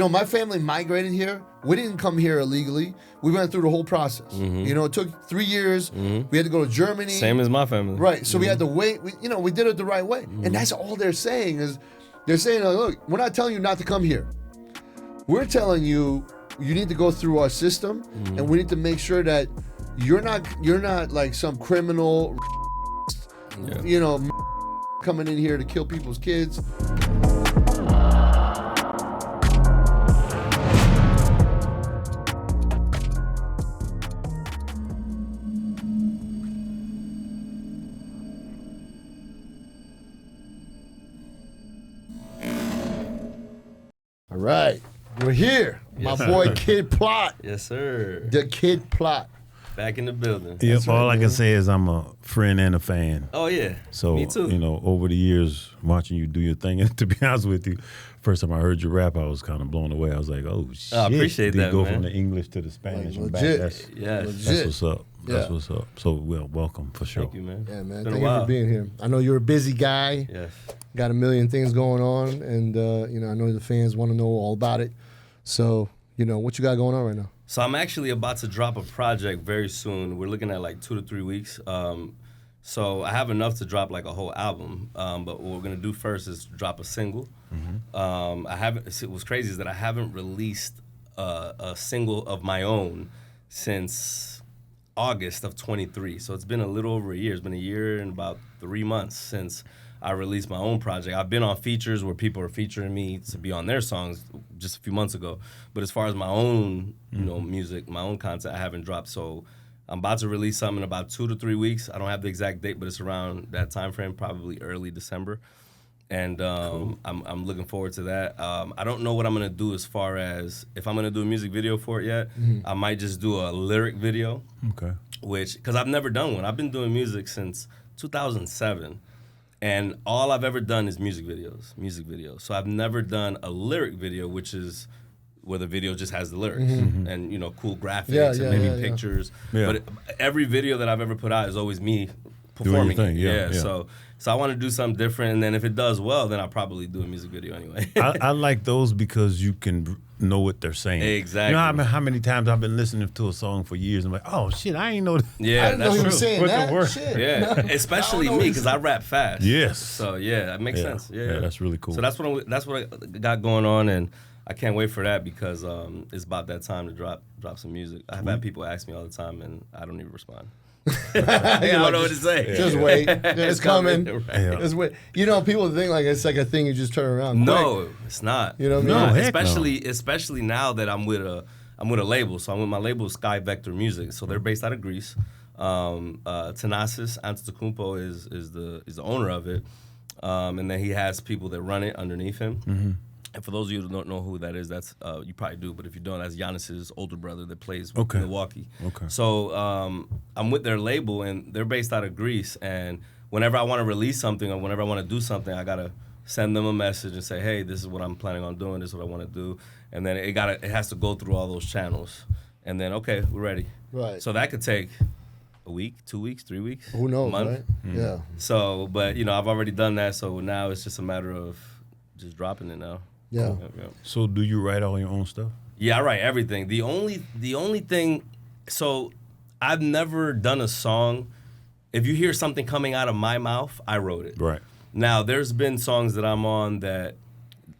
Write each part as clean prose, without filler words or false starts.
my family migrated here. We didn't come here illegally. We went through the whole process. It took 3 years. We had to go to Germany. Same as my family. Right. So we had to wait. We did it the right way. And that's all they're saying is, they're saying, look, we're not telling you not to come here. We're telling you need to go through our system, and we need to make sure that you're not like some criminal, coming in here to kill people's kids. All right, we're here. Yes, My boy sir. Kid Plot. Yes, sir. The Kid Plot. Back in the building. Yep, all I can say is I'm a friend and a fan. Oh, yeah. So, me too. Over the years, watching you do your thing, and to be honest with you, first time I heard you rap, I was kind of blown away. I was like, oh, shit. I appreciate Did that, you go man. from the English to the Spanish and back? Legit. Yes. That's what's up. That's Yeah. what's up. So, welcome for sure. Thank you, man. Yeah, man. Been a Thank you while. for being here. I know you're a busy guy. Yes. Got a million things going on, and I know the fans want to know all about it. So, what you got going on right now? So I'm actually about to drop a project very soon. We're looking at like 2 to 3 weeks. So I have enough to drop like a whole album. But what we're gonna do first is drop a single. What's crazy is that I haven't released a single of my own since August of 23. So it's been a little over a year. It's been a year and about 3 months since I released my own project. I've been on features where people are featuring me to be on their songs just a few months ago. But as far as my own, music, my own content, I haven't dropped. So I'm about to release something in about 2 to 3 weeks. I don't have the exact date, but it's around that time frame, probably early December. And Cool. I'm looking forward to that. I don't know what I'm gonna do as far as if I'm gonna do a music video for it yet. I might just do a lyric video. Okay. Because I've never done one. I've been doing music since 2007. And all I've ever done is music videos. So I've never done a lyric video, which is where the video just has the lyrics and, cool graphics and maybe pictures. Yeah. But every video that I've ever put out is always me performing thing, it. yeah. So I want to do something different. And then if it does well, then I'll probably do a music video anyway. I like those because you can know what they're saying. Exactly. How many times I've been listening to a song for years and I'm like, oh, shit, I ain't know that. Yeah, I didn't know that's he true. was saying What the that. word? Shit. Yeah, especially me because I rap fast. Yes. So yeah, that makes sense. Yeah, that's really cool. So that's what I got going on, and I can't wait for that because it's about that time to drop some music. I've had people ask me all the time, and I don't even respond. I don't know what to say. Just wait. It's coming. Right. Yeah. Just wait. People think like it's like a thing you just turn around. No, it's not. You know what I No, mean? heck Especially now that I'm with a label. So I'm with my label Sky Vector Music. So they're based out of Greece. Thanasis Antetokounmpo is the owner of it, and then he has people that run it underneath him. And for those of you who don't know who that is, that's you probably do, but if you don't, that's Giannis's older brother that plays with Milwaukee. Okay. So I'm with their label, and they're based out of Greece. And whenever I want to release something or whenever I want to do something, I gotta send them a message and say, hey, this is what I'm planning on doing. This is what I want to do. And then it has to go through all those channels. And then okay, we're ready. Right. So that could take a week, 2 weeks, 3 weeks. Who knows, a month. right? Yeah. So, but I've already done that. So now it's just a matter of just dropping it now. Yeah. Yep. So do you write all your own stuff? Yeah, I write everything. The only thing, so I've never done a song. If you hear something coming out of my mouth, I wrote it. Right. Now, there's been songs that I'm on that,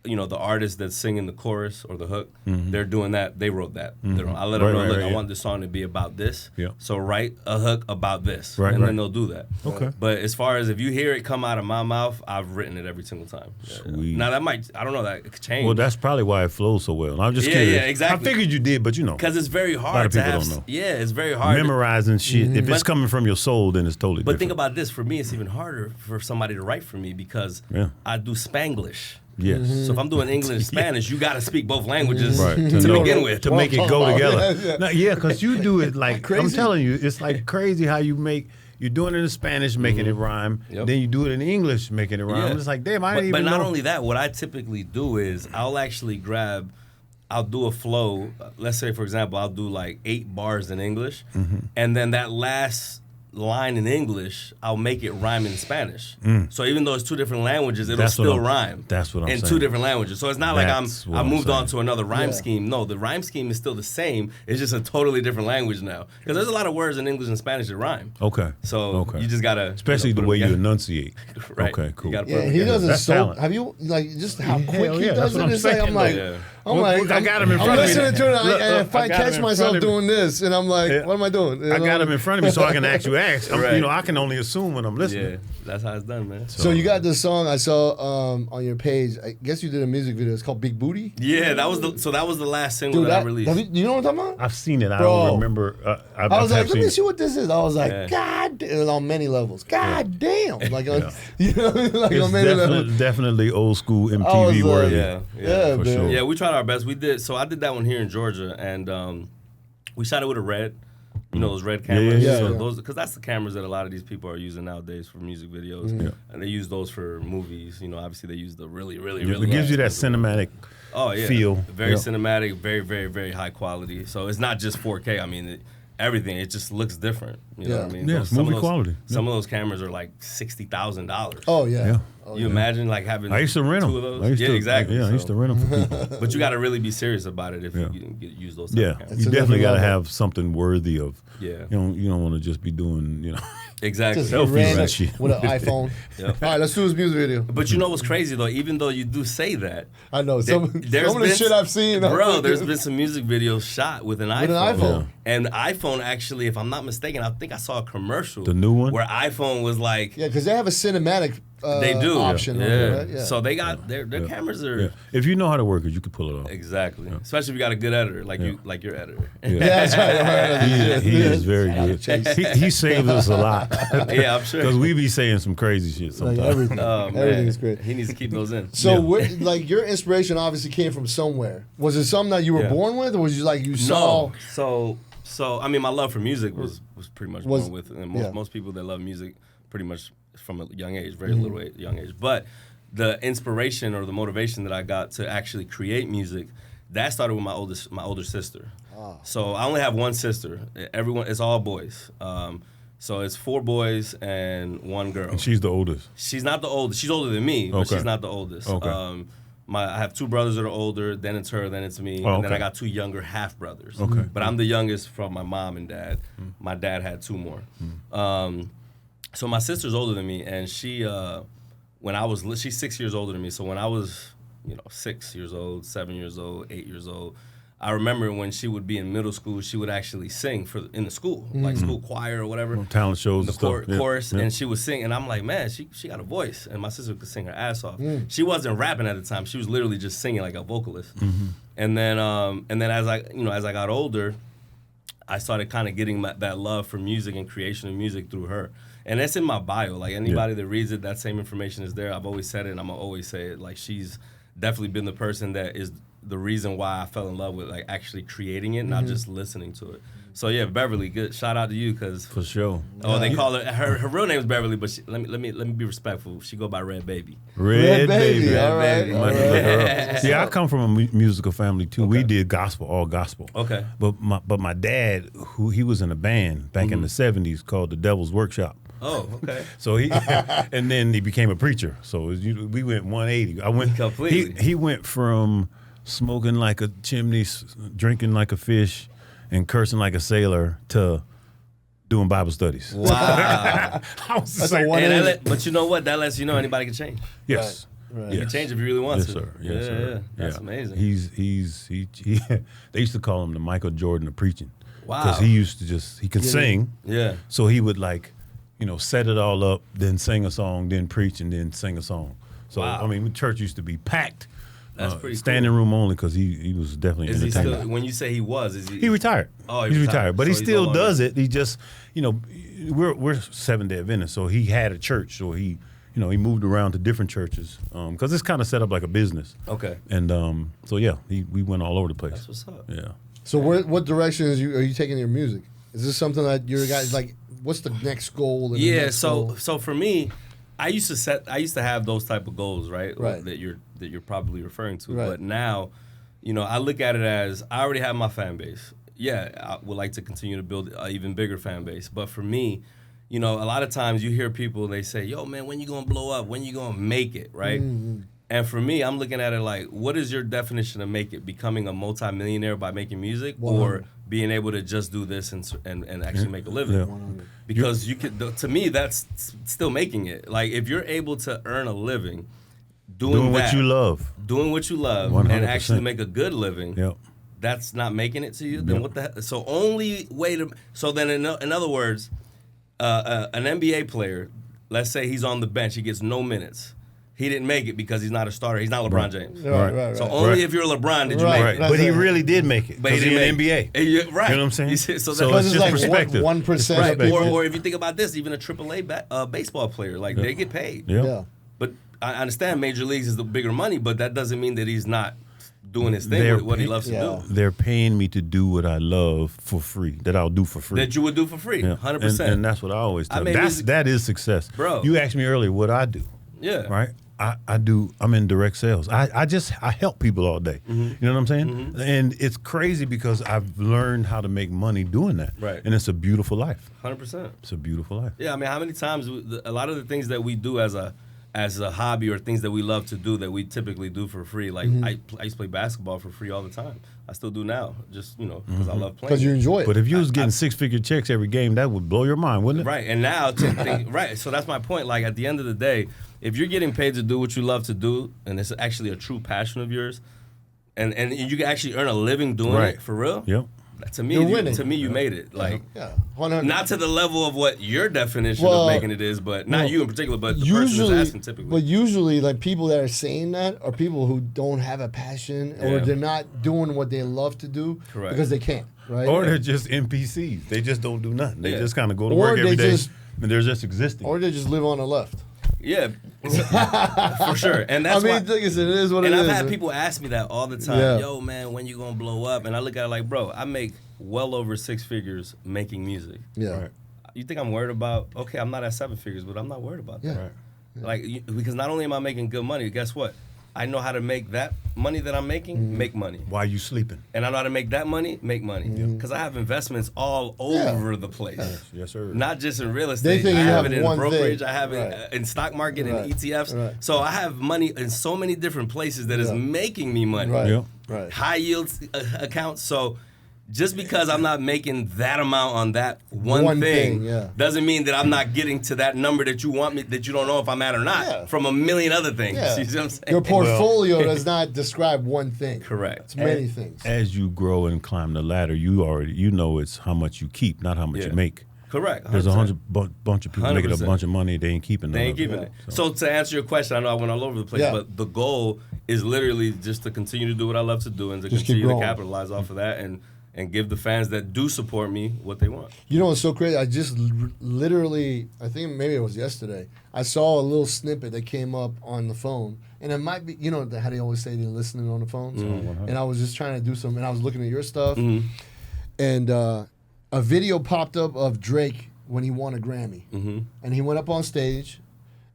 the artist that's singing the chorus or the hook, they're doing that. They wrote that. I let them know, look, I want this song to be about this. Yeah. So write a hook about this. Right, and right. then they'll do that. Okay. But as far as if you hear it come out of my mouth, I've written it every single time. Yeah. Sweet. Now, I don't know, that could change. Well, that's probably why it flows so well. I'm just Yeah, curious. yeah, exactly. I figured you did, but Because it's very hard a lot of to people have. don't know. Yeah, it's very hard. Memorizing shit. If it's But- coming from your soul, then it's totally But different. think about this. For me, it's even harder for somebody to write for me because Yeah. I do Spanglish. Yes. So if I'm doing English and Spanish, you got to speak both languages Right. to know- begin with. To make it go together. Yeah. No, yeah, because you do it like, I'm Crazy. telling you, it's like crazy how you're doing it in Spanish, making it rhyme. Yep. Then you do it in English, making it rhyme. Yeah. It's like, damn, I didn't But even not know. only that, what I typically do is I'll do a flow. Let's say, for example, I'll do like 8 bars in English, and then that last line in English, I'll make it rhyme in Spanish. So even though it's two different languages, it'll still rhyme. That's what I'm saying. In two different languages. So it's not like I moved on to another rhyme Yeah. scheme. No, the rhyme scheme is still the same. It's just a totally different language now. Because there's a lot of words in English and Spanish that rhyme. Okay. So you just gotta, especially the way you enunciate. Right. Okay, cool. You gotta put Yeah, them he together. does it That's so. talent. Have you just how quick he yeah, does that's what it? I'm It's like saying, I'm like, though. I got him in front I'm of me. listening to it, Look, and I I got catch him in myself front of me. doing this, and I'm like, Yeah. what am I doing? You I got know? him in front of me so I can actually ask. Right. You know, I can only assume when I'm listening. Yeah, that's how it's done, man. So you got this song I saw on your page. I guess you did a music video. It's called Big Booty. Yeah, that was the last single Dude, that I released. you know what I'm talking about? I've seen it. I Bro. don't remember. I was like, let seen me it. see what this is. I was like, Yeah. God, it was on many levels. God damn, like on, Yeah. you know, like It's on many levels. definitely old school I was MTV like- worthy. Yeah, for man. sure. Yeah, we tried our best. We did. So I did that one here in Georgia, and we shot it with a Red. You know those Red cameras. Yeah, so yeah. those, because that's the cameras that a lot of these people are using nowadays for music videos, and they use those for movies. You know, obviously they use the really It gives you that cinematic feel. Very Yeah. cinematic, very, very, very high quality. So it's not just 4K. I mean, everything. It just looks different. You know what I mean? Yeah, Those- some movie of those, quality. Some of those cameras are like $60,000. Oh yeah. Yeah. Oh, You imagine like having I used to rent them. two of those? Exactly. Yeah, I used to rent them for people. But you got to really be serious about it if Yeah. you can use those. Type Yeah, of cameras. you a definitely got to different level. have something worthy of. Yeah. You don't want to just be doing Exactly. Just Selfies random and shit. with an iPhone. Yep. All right, let's do this music video. But you know what's crazy though? Even though you do say that, I know some of the been- shit I've seen. I'm bro. like, There's been some music videos shot with an iPhone. With an iPhone. And the iPhone actually, if I'm not mistaken, I think I saw a commercial. The new one? where iPhone was like, Yeah, because they have a cinematic they do option. Yeah. on it, right? Yeah. So they got their cameras are Yeah. If you know how to work it, you can pull it off. exactly. Especially if you got a good editor like your editor. yeah, that's right. He is very good. He saves us a lot. Yeah, I'm sure. Because we be saying some crazy shit Like sometimes. everything. Oh, man. Everything is great. He needs to keep those in. So, Yeah. where, like, your inspiration obviously came from somewhere. Was it something that you were Yeah. born with, or was you like you saw? No. So I mean, my love for music was pretty much Was- born with, and yeah. most people that love music pretty much from a young age, very Mm-hmm. little young age. But the inspiration or the motivation that I got to actually create music, that started with my older sister. Ah. So I only have one sister. Everyone, it's all boys. So it's 4 boys and 1 girl. And she's the oldest. She's not the oldest. She's older than me, but Okay. she's not the oldest. Okay. I have 2 brothers that are older. Then it's her. Then it's me. Oh, And then okay. I got 2 younger half brothers. Okay. But I'm the youngest from my mom and dad. My dad had 2 more. So my sister's older than me, and she's 6 years older than me. So when I was, 6 years old, 7 years old, 8 years old, I remember when she would be in middle school, she would actually sing in the school, like school choir or whatever. Talent shows The and stuff. Yeah. chorus, Yeah. and she would sing, and I'm like, man, she got a voice, and my sister could sing her ass off. She wasn't rapping at the time; she was literally just singing like a vocalist. And then as I got older, I started kind of getting that love for music and creation of music through her, and that's in my bio. Like anybody that reads it, that same information is there. I've always said it, and I'm gonna always say it. Like she's definitely been the person that is the reason why I fell in love with like actually creating it, not just listening to it. So yeah, Beverly, good shout out to you because For sure. they call her real name is Beverly, but let me be respectful. She go by Red Baby. Red Baby. Baby, all right. Baby. all Might right. have to look her up. See, I come from a musical family too. We did gospel, all gospel. Okay. But my dad, he was in a band back in the 70s called the Devil's Workshop. Oh, okay. So he, and then he became a preacher. So we went 180. I went Completely. He went from smoking like a chimney, drinking like a fish, and cursing like a sailor to doing Bible studies. Wow. I was just That's like, a 180. But you know what? That lets you know anybody can change. yes. Right. You can change if you really want Yes, to. sir. Yes, yeah, sir. yeah. That's Yeah. amazing. He they used to call him the Michael Jordan of preaching. Wow. Because he used to he could sing. Yeah. So he would set it all up, then sing a song, then preach, and then sing a song. So, Wow. I mean, church used to be packed. That's pretty standing room only because he was definitely Is he entertaining. still? When you say he was, is he? He retired. Oh, he's retired, but he So he's still no longer- does it. He just, we're Seventh-day Adventists, so he had a church, so he moved around to different churches because it's kind of set up like a business. Okay. And so yeah, we went all over the place. That's what's up. Yeah. So what direction are you taking your music? Is this something that your guys like? What's the next goal? And the Yeah. next So goal? so for me, I used to have those type of goals, right? Right. That you're probably referring to. Right. But now, I look at it as I already have my fan base. Yeah, I would like to continue to build an even bigger fan base. But for me, you know, a lot of times you hear people, they say, yo, man, when you going to blow up? When you going to make it, right? Mm-hmm. And for me, I'm looking at it like, what is your definition of make it? Becoming a multimillionaire by making music, 100. Or being able to just do this and actually make a living? Yeah. Because you could, to me, that's still making it. Like, if you're able to earn a living doing what you love, 100%. And actually make a good living, yep. That's not making it to you, then what the hell? So only way to, so then in other words, an NBA player, let's say he's on the bench, he gets no minutes. He didn't make it because he's not a starter. He's not LeBron James. Right. So only if you're LeBron did you make it. But he really did make it. But he didn't make it. NBA. You know what I'm saying? So it's just like perspective. 1%. Right. Or if you think about this, even a AAA baseball player, like they get paid. Yeah. But I understand Major Leagues is the bigger money, but that doesn't mean that he's not doing his thing with what he loves to do. They're paying me to do what I love for free, that I'll do for free. That you would do for free, 100%. And that's what I always tell them. That is success. Bro. You asked me earlier what I do. Yeah. Right? I'm in direct sales. I help people all day. Mm-hmm. You know what I'm saying? Mm-hmm. And it's crazy because I've learned how to make money doing that. Right. And it's a beautiful life. 100%. It's a beautiful life. Yeah, I mean, how many times, a lot of the things that we do as a hobby or things that we love to do that we typically do for free. Like, I used to play basketball for free all the time. I still do now, just, you know, because I love playing. Because you enjoy it. But if you was getting six-figure checks every game, that would blow your mind, wouldn't it? Right, and now, right, so that's my point. Like, at the end of the day, if you're getting paid to do what you love to do, and it's actually a true passion of yours, and you can actually earn a living doing it for real, yep. To me, you made it. Like, not to the level of what your definition of making it is, but not you in particular, but the person who's asking typically. But usually, like, people that are saying that are people who don't have a passion or they're not doing what they love to do because they can't, right? Or they're just NPCs. They just don't do nothing. They just kind of go to work every day, and they're just existing. Or they just live on the left. Yeah, for sure. And that's like I said, it is what it is. And I've had people ask me that all the time. Yeah. Yo, man, when you gonna blow up? And I look at it like, bro, I make well over 6 figures making music. Yeah. Right. You think I'm worried about? Okay, I'm not at 7 figures, but I'm not worried about that. Right. Yeah. Like, because not only am I making good money, guess what? I know how to make that money that I'm making make money. While you sleeping. And I know how to make that money make money. Because I have investments all over the place. Yes, sir. Not just in real estate. I have it in brokerage. I have it in stock market and ETFs. Right. So I have money in so many different places that is making me money. Right. High yield accounts. So just because I'm not making that amount on that one thing doesn't mean that I'm not getting to that number that you want me, that you don't know if I'm at or not, from a million other things. Yeah. You see what I'm saying? Your portfolio does not describe one thing. Correct. It's many things. As you grow and climb the ladder, you know it's how much you keep, not how much you make. Correct. 100%. There's a bunch of people making a bunch of money. They ain't keeping it. They ain't keeping it. So to answer your question, I know I went all over the place, but the goal is literally just to continue to do what I love to do and to continue to capitalize off of that and give the fans that do support me what they want. You know what's so crazy? I just literally, I think maybe it was yesterday, I saw a little snippet that came up on the phone. And it might be, you know how they always say they're listening on the phone? And I was just trying to do something, and I was looking at your stuff. And a video popped up of Drake when he won a Grammy. And he went up on stage,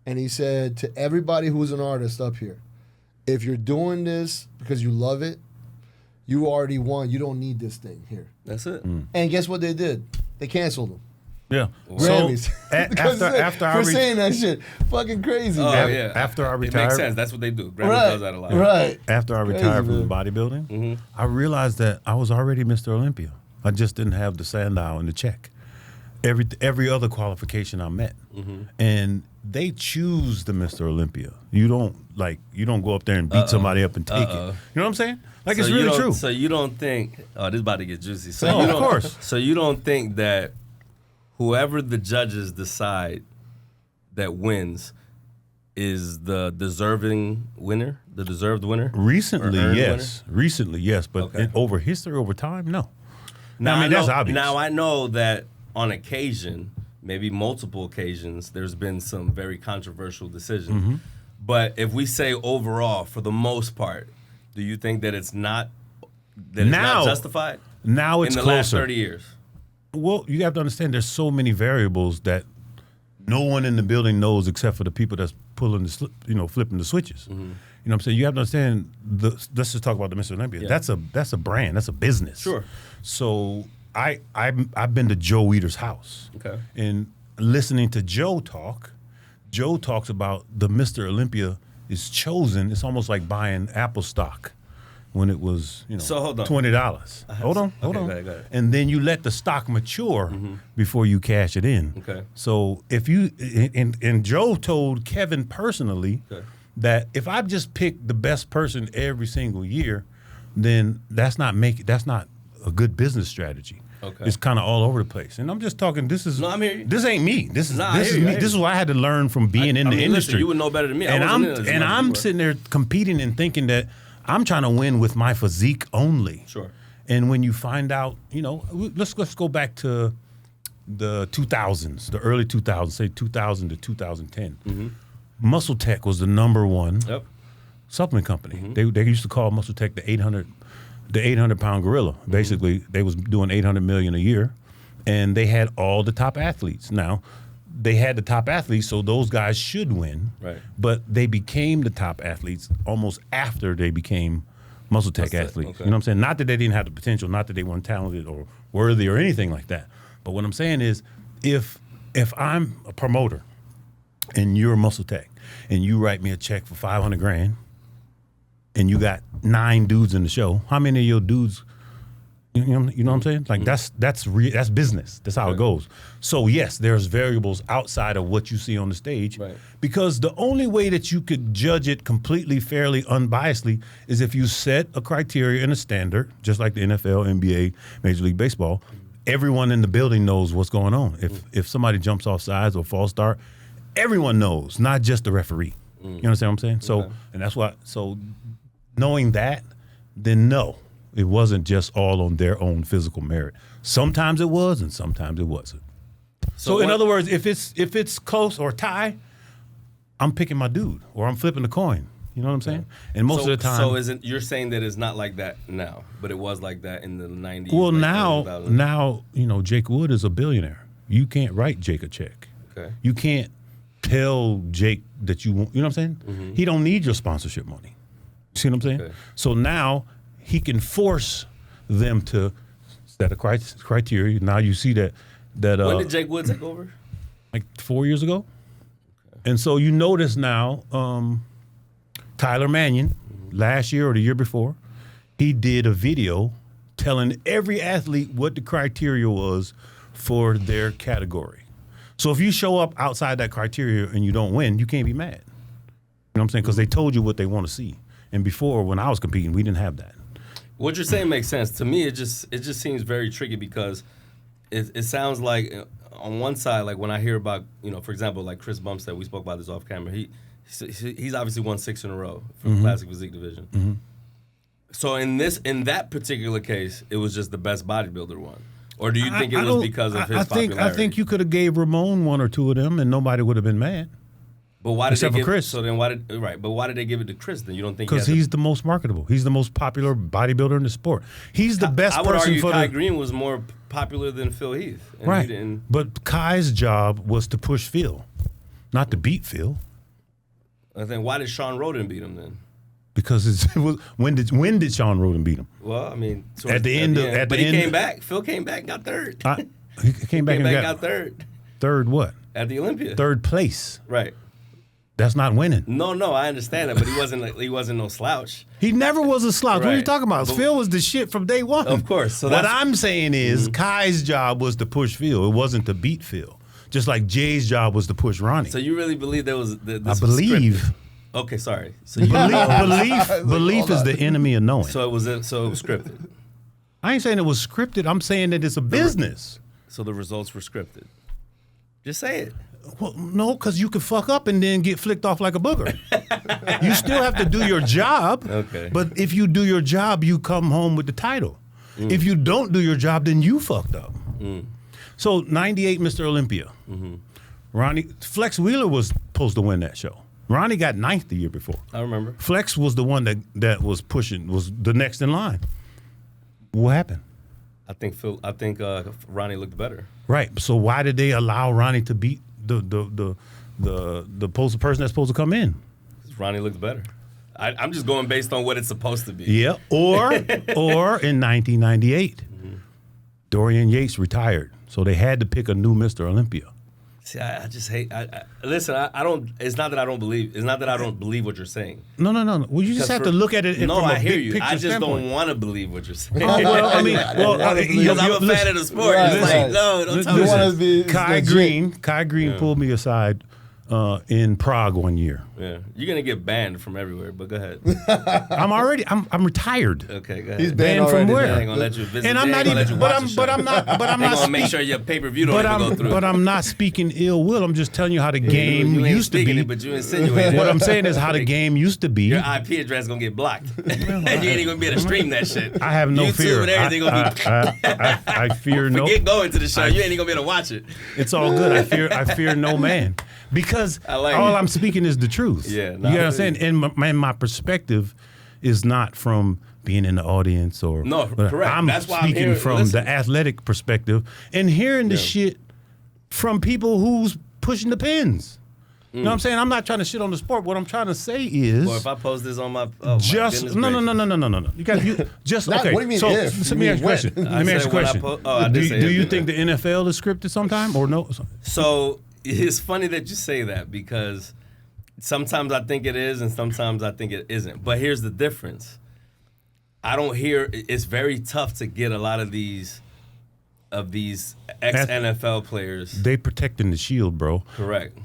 and he said to everybody who's an artist up here, if you're doing this because you love it, you already won. You don't need this thing here. That's it. And guess what they did? They canceled him. Yeah. Grammys. So after saying that shit. Fucking crazy. After I retired. It makes sense. That's what they do. Grammys does that a lot. Right. After I retired from bodybuilding, I realized that I was already Mr. Olympia. I just didn't have the sandow and the check. Every other qualification I met. And they choose the Mr. Olympia. You don't go up there and beat somebody up and take it. You know what I'm saying? Like, so it's really true. So you don't think, this is about to get juicy. So of course. So you don't think that whoever the judges decide that wins is the deserved winner? Recently, yes. Recently, yes. But over history, over time, no. Now, that's obvious. Now, I know that on occasion, maybe multiple occasions, there's been some very controversial decisions. But if we say overall, for the most part, do you think that it's not justified? Now it's in the closer. last 30 years. Well, you have to understand there's so many variables that no one in the building knows except for the people that's flipping the switches. You know what I'm saying? You have to understand. Let's just talk about the Mr. Olympia. That's a brand. That's a business. Sure. So I've been to Joe Weider's house. Okay. And listening to Joe talk, Joe talks about the Mr. Olympia is chosen. It's almost like buying Apple stock when it was, So hold on. $20. Hold on. Go ahead. And then you let the stock mature before you cash it in. Okay. So if you and Joe told Kevin personally that if I just pick the best person every single year, then that's not a good business strategy. Okay. It's kind of all over the place. And I'm just talking, this ain't me. This is me. This is what I had to learn from being in the industry. Listen, you would know better than me. And I'm sitting there competing and thinking that I'm trying to win with my physique only. Sure. And when you find out, let's go back to the 2000s, the early 2000s, say 2000 to 2010. Muscle Tech was the number one supplement company. They used to call Muscle Tech the 800-pound gorilla. Basically, they was doing 800 million a year, and they had all the top athletes. Now, they had the top athletes, so those guys should win. Right. But they became the top athletes almost after they became Muscle Tech athletes. Okay. You know what I'm saying? Not that they didn't have the potential, not that they weren't talented or worthy or anything like that. But what I'm saying is, if I'm a promoter and you're Muscle Tech and you write me a check for $500,000 and you got 9 dudes in the show, how many of your dudes, you know what I'm saying? Like that's business. That's how it goes. So yes, there's variables outside of what you see on the stage, because the only way that you could judge it completely, fairly, unbiasedly is if you set a criteria and a standard, just like the NFL, NBA, Major League Baseball. Everyone in the building knows what's going on. If somebody jumps off sides or false start, everyone knows, not just the referee. You understand what I'm saying? So, and that's why. So, knowing that, then no, it wasn't just all on their own physical merit. Sometimes it was, and sometimes it wasn't. So in other words, if it's close or tie, I'm picking my dude, or I'm flipping the coin. You know what I'm saying? And most of the time. So you're saying that it's not like that now, but it was like that in the 90s? Well, now Jake Wood is a billionaire. You can't write Jake a check. Okay. You can't tell Jake that you want. You know what I'm saying? He don't need your sponsorship money. See what I'm saying? Okay. So now he can force them to set a criteria. Now you see that. When did Jake Wood take over? Like 4 years ago. Okay. And so you notice now, Tyler Mannion, last year or the year before, he did a video telling every athlete what the criteria was for their category. So if you show up outside that criteria and you don't win, you can't be mad. You know what I'm saying? Because they told you what they want to see. And before, when I was competing, we didn't have that. What you're saying makes sense. To me, it just seems very tricky, because it sounds like on one side, like when I hear about, for example, like Chris Bumstead, we spoke about this off camera, he's obviously won 6 in a row for the Classic Physique division. So in that particular case, it was just the best bodybuilder won. Or do you think it was because of his popularity? I think you could have gave Ramon 1 or 2 of them and nobody would have been mad. But why did Except they for give Chris. So then why did they give it to Chris? Then you don't think because he's the most marketable. He's the most popular bodybuilder in the sport. He's the best I would person argue for Kai Greene was more popular than Phil Heath. And right. But Kai's job was to push Phil, not to beat Phil. I think why did Sean Roden beat him then? Because when did Sean Roden beat him? Well, I mean, at the end. But he came back. Phil came back and got third. He came back and got third. Third what? At the Olympia. Third place. Right. That's not winning. No, I understand that, but he wasn't no slouch. He never was a slouch. Right. What are you talking about? Phil was the shit from day one. Of course. So what I'm saying is Kai's job was to push Phil. It wasn't to beat Phil. Just like Jay's job was to push Ronnie. So you really believe there was this I believe. Was okay, sorry. So belief is the enemy of knowing. So it was scripted. I ain't saying it was scripted. I'm saying that it's a business. So the results were scripted. Just say it. Well, no, because you could fuck up and then get flicked off like a booger. You still have to do your job. Okay. But if you do your job, you come home with the title. If you don't do your job, then you fucked up. So 98 Mr. Olympia. Ronnie Flex Wheeler was supposed to win that show. Ronnie got 9th the year before. I remember. Flex was the one that was pushing, was the next in line. What happened? I think Ronnie looked better. Right. So why did they allow Ronnie to beat the person that's supposed to come in? Ronnie looked better. I'm just going based on what it's supposed to be. Yeah. Or in 1998, Dorian Yates retired, so they had to pick a new Mr. Olympia. See, I just hate. Listen. I don't. It's not that I don't believe. It's not that I don't believe what you're saying. No. Well, you just have to look at it from I a hear big you. picture I just standpoint. don't want to believe what you're saying. Well, I mean, because I'm a fan of the sport. Right, It's right. like, no, don't tell me wanna this. be Kai Greene pulled me aside in Prague one year. Yeah, you're gonna get banned from everywhere. But go ahead. I'm retired. Okay, go ahead. He's Banned banned from already. where? They ain't gonna let you visit. And I'm They not ain't gonna even, let you watch the show. but I'm They not gonna make speak- sure your pay-per-view don't even go through. But I'm not speaking ill will. I'm just telling you how the game you ain't used to speaking be. it, but you insinuated. What I'm saying is how the game used to be. Your IP address gonna get blocked, and you ain't even gonna be able to stream that shit. I have no YouTube fear. and everything gonna be. I fear no. Forget going to the show. You ain't even gonna be able to watch it. It's all good. I fear no man, because I like all it. I'm speaking is the truth. Yeah, you know what I'm saying. And my perspective is not from being in the audience or No, correct. I'm That's why I'm speaking here. from Listen. the athletic perspective and hearing the shit from people who's pushing the pins. You know what I'm saying? I'm not trying to shit on the sport. What I'm trying to say is, Or if I post this on my just goodness no. gracious. You got just Not- okay. what do you mean so if? let me You ask you a mean question. when? Let me I ask you a said when I question. I did say Do it, you didn't think the NFL is scripted sometime or no? So it's funny that you say that because sometimes I think it is and sometimes I think it isn't. But here's the difference. I don't hear. It's very tough to get a lot of these ex-NFL players. They protecting the shield, bro. Correct.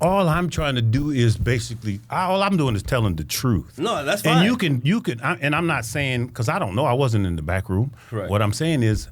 All I'm trying to do is basically all I'm doing is telling the truth. No, that's fine. And you can, and I'm not saying because I don't know. I wasn't in the back room. Correct. What I'm saying is,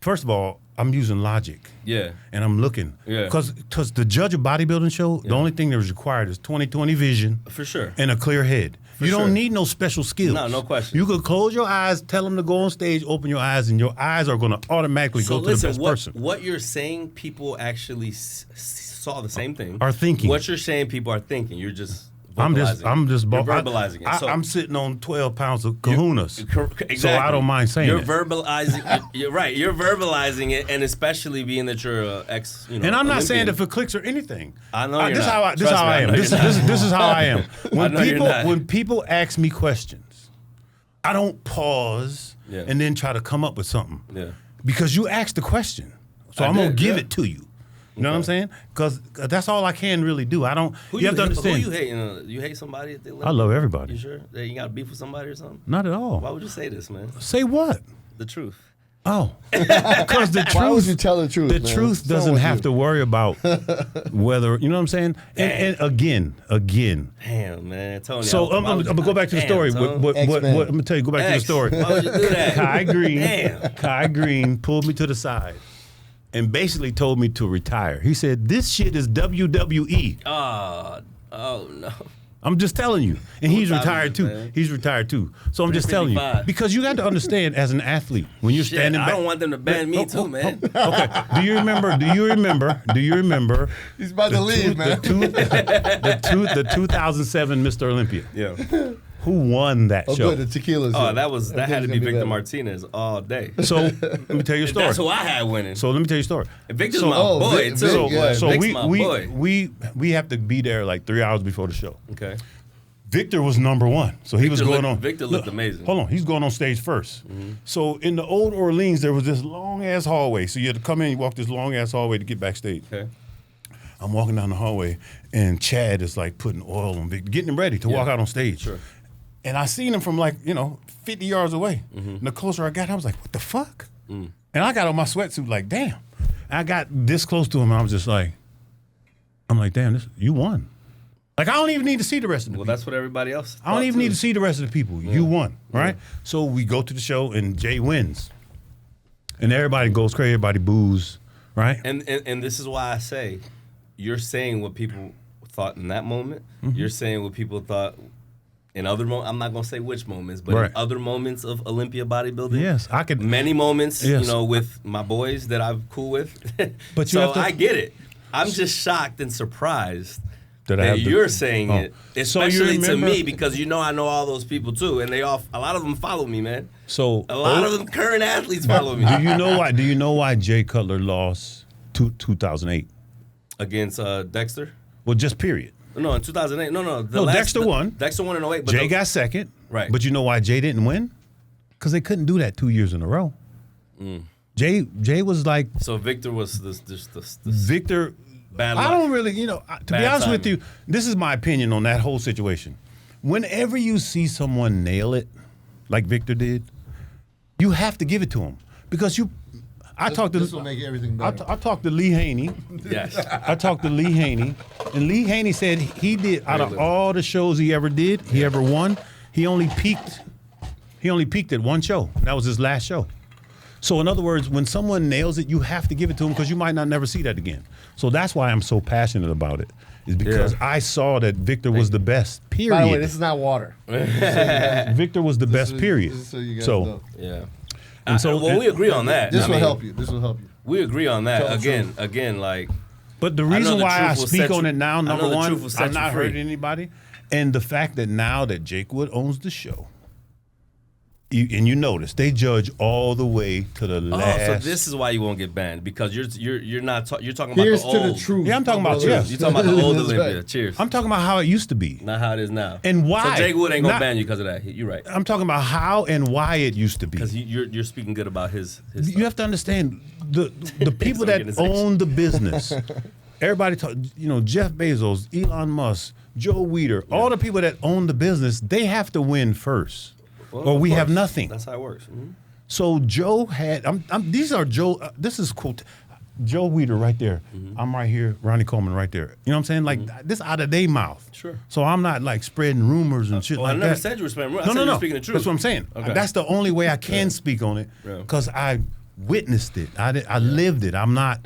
first of all, I'm using logic. Yeah. And I'm looking. Yeah. Because to judge a bodybuilding show, the only thing that was required is 20/20 vision. For sure. And a clear head. You sure. don't need no special skills. No question. You could close your eyes, tell them to go on stage, open your eyes, and your eyes are going to automatically So go to listen, the best person. what you're saying, people actually saw the same thing. Are thinking. What you're saying, people are thinking. You're just I'm vocalizing. just You're verbalizing it. So I'm sitting on 12 pounds of kahunas. Exactly. So I don't mind saying you're it. verbalizing. You're right. You're verbalizing it, and especially being that you're an ex. And I'm not Olympian. saying if it clicks or anything. I know you're this not. This Trust how me, I I am. know This you're not. is how I am. I know When people ask me questions, I don't pause Yeah. and then try to come up with something. Yeah. Because you asked the question, so I I'm gonna did, give yeah. it to you. You know what I'm saying? Because that's all I can really do. I don't. Who you have to Who understand. you hating? You hate somebody at the Olympics? I love everybody. You sure? That you got beef with somebody or something? Not at all. Why would you say this, man? Say what? The truth. Oh, because the truth. Why would you tell the truth? The man? truth What's wrong doesn't with have you? to worry about whether you know what I'm saying. And again. Damn, man. Tony. So I'm gonna go back to the story. Tony. What I'm X-Men. gonna tell you. Go back to the X. story. Why would you do that? Kai Greene. Damn. Kai Greene pulled me to the side and basically told me to retire. He said, "This shit is WWE." Oh no. I'm just telling you. And he's time retired is it, too. man? He's retired too. So I'm just telling you. 55. Because you got to understand as an athlete, when you're Shit, standing I back. don't want them to ban me too, man. Okay. Do you remember? He's about to leave, man. The 2007 Mr. Olympia. Yeah. Who won that Oh, show? good. The tequila's Oh, here. that had Everything's to gonna be Victor better. Martinez all day. So let me tell you a story. That's who I had winning. So let me tell you a story. Victor's so- my Oh, boy Vic, too. Vic, yeah. So Vic's my boy. we have to be there like 3 hours before the show. Okay. Victor was number one, so he was going on. Victor looked amazing. Hold on, he's going on stage 1st. So in the old Orleans, there was this long ass hallway. So you had to come in, you walk this long ass hallway to get backstage. Okay. I'm walking down the hallway, and Chad is like putting oil on Victor, getting him ready to walk out on stage. Sure. And I seen him from 50 yards away. And the closer I got, I was like, what the fuck? And I got on my sweatsuit like, damn. I got this close to him, and I was just like, damn, you won. Like, I don't even need to see the rest of the Well, people. that's what everybody else. I don't thought, even too. need to see the rest of the people. You won, right? So we go to the show, and Jay wins. And everybody goes crazy, everybody boos, right? And this is why I say, you're saying what people thought in that moment. You're saying what people thought in other moments. I'm not gonna say which moments, but Right. in other moments of Olympia bodybuilding. Yes, I could. Many moments, Yes. with my boys that I'm cool with. But you so have to- I get it. I'm just shocked and surprised That I that have to- you're saying Oh. it, So you especially to remember- me, because I know all those people too, and a lot of them follow me, man. So A lot of them current athletes follow me. Do you know why? Do you know why Jay Cutler lost 2008? Against Dexter? Well, just period. No, in 2008. No. Dexter won. Dexter won in 08. But Jay got second. Right. But you know why Jay didn't win? Because they couldn't do that 2 years in a row. Jay was like So Victor was this Victor. bad luck. I don't really, to be Bad honest with timing. you, this is my opinion on that whole situation. Whenever you see someone nail it, like Victor did, you have to give it to him because This will make everything better. I talked to Lee Haney. Yes. I talked to Lee Haney, and Lee Haney said he did out of all the shows he ever did, he ever won, he only peaked at one show. And that was his last show. So in other words, when someone nails it, you have to give it to them because you might not never see that again. So that's why I'm so passionate about it. Is because I saw that Victor was the best. Period. By the way, this is not water. Victor was the best. Period. This is so you guys So know. Yeah. And so well, we agree on that. This I will mean, help you. This will help you. We agree on that. Tell the Again, like. But the I know reason the why I truth will speak set on you- it now, I know number the one, truth will set I'm you not free. hurting anybody, and the fact that now that Jake Wood owns the show, and you notice they judge all the way to the last. Oh, so this is why you won't get banned because you're not you're talking about Here's the to old. the truth. Yeah, I'm talking about brothers. yes. You're talking about the old That's Olympia. right. Cheers. I'm talking about how it used to be. Not how it is now. And why? So Jake Wood ain't gonna Not- ban you because of that. You're right. I'm talking about how and why it used to be. Because you're speaking good about his You have to understand the people that organization. own the business. Everybody talk, Jeff Bezos, Elon Musk, Joe Weider, all the people that own the business, they have to win first, Well, or of we have course. nothing. That's how it works. Mhm. So Joe had. These are Joe. This is quote. Joe Weider right there. I'm right here. Ronnie Coleman right there. You know what I'm saying? Like this out of their mouth. Sure. So I'm not like spreading rumors and shit Well, like I never that. said you were speaking. I No, said no, you no. were speaking the truth. That's what I'm saying. Okay. That's the only way I can speak on it Yeah. because I witnessed it. I lived it. I'm not,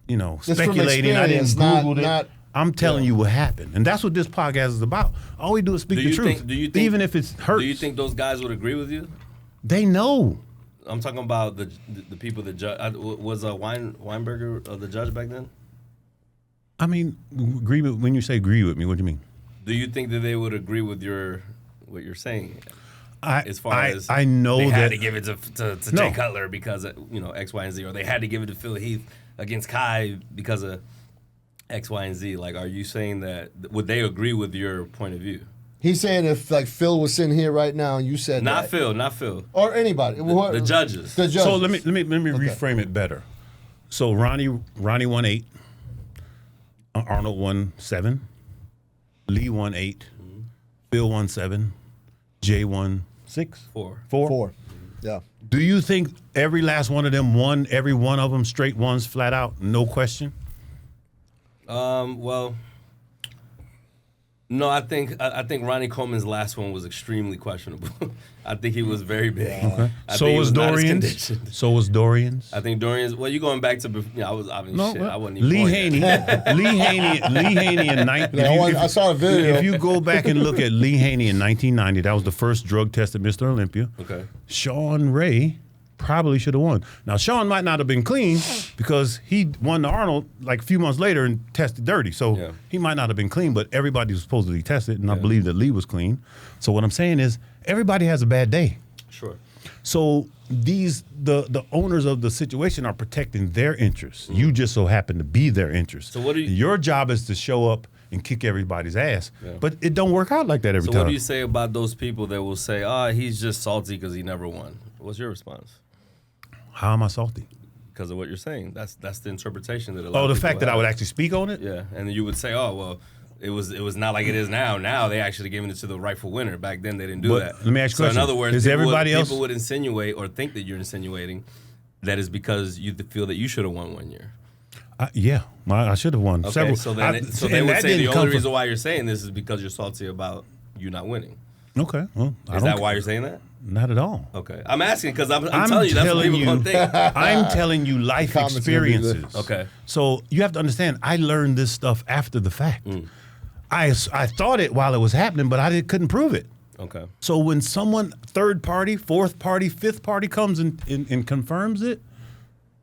from speculating. I didn't experience, Google not- it. I'm telling you what happened, and that's what this podcast is about. All we do is speak Do the you truth, think? Do you think? even if it hurts. Do you think those guys would agree with you? They know? I'm talking about the people that judge. Was Weinberger the judge back then? I mean, agree with, when you say agree with me, what do you mean? Do you think that they would agree with what you're saying? I As far as I know they that had to give it to No. Jay Cutler because of, X, Y, and Z, or they had to give it to Phil Heath against Kai because of X, Y, and Z. Like, are you saying that would they agree with your point of view? He's saying if like Phil was sitting here right now and you said Not that, Phil. or anybody, The judges. The judges. So let me reframe it better. So Ronnie won 8, Arnold won 7, Lee won 8, Phil won 7, Jay won 6, 4. 4. Yeah. Do you think every last one of them won? Every one of them straight ones, flat out, no question. Well, no, I think Ronnie Coleman's last one was extremely questionable. I think he was very big. Okay. I So think he was not as Dorian's. conditioned. So was Dorian's. I think Dorian's. Well, you going back to I was I mean No, shit. well, I wasn't even Lee born Haney. yet. Lee Haney in I saw a video. If you go back and look at Lee Haney in 1990, that was the first drug tested Mr. Olympia. Okay. Sean Ray probably should have won. Now Sean might not have been clean because he won the Arnold like a few months later and tested dirty. So Yeah. he might not have been clean, but everybody was supposedly tested, and I Yeah. believe that Lee was clean. So what I'm saying is everybody has a bad day. Sure. So the owners of the situation are protecting their interests. You just so happen to be their interests. So what do you- Your job is to show up and kick everybody's ass. Yeah. But it don't work out like that every So time. what do you say about those people that will say, he's just salty because he never won? What's your response? How am I salty? Because of what you're saying. That's the interpretation that a lot Oh, of the people fact that I have. would actually speak on it? Yeah, and then you would say, it was not like it is now. Now they actually giving it to the rightful winner. Back then they didn't do But that. let me ask you a So in question. other words, Is everybody else- people would insinuate or think that you're insinuating that is because you feel that you should have won 1 year. Yeah, I should have won Okay, several. so then and they would that say didn't the come only from- reason why you're saying this is because you're salty about you not winning. Okay, well, Is that why you're saying that? Not at all. Okay, I'm asking because I'm telling you that's what people gonna think. I'm telling you life Comments are gonna be good. experiences. Okay. So you have to understand, I learned this stuff after the fact. Mm. I thought it while it was happening, but I couldn't prove it. Okay. So when someone, third party, fourth party, fifth party comes and confirms it,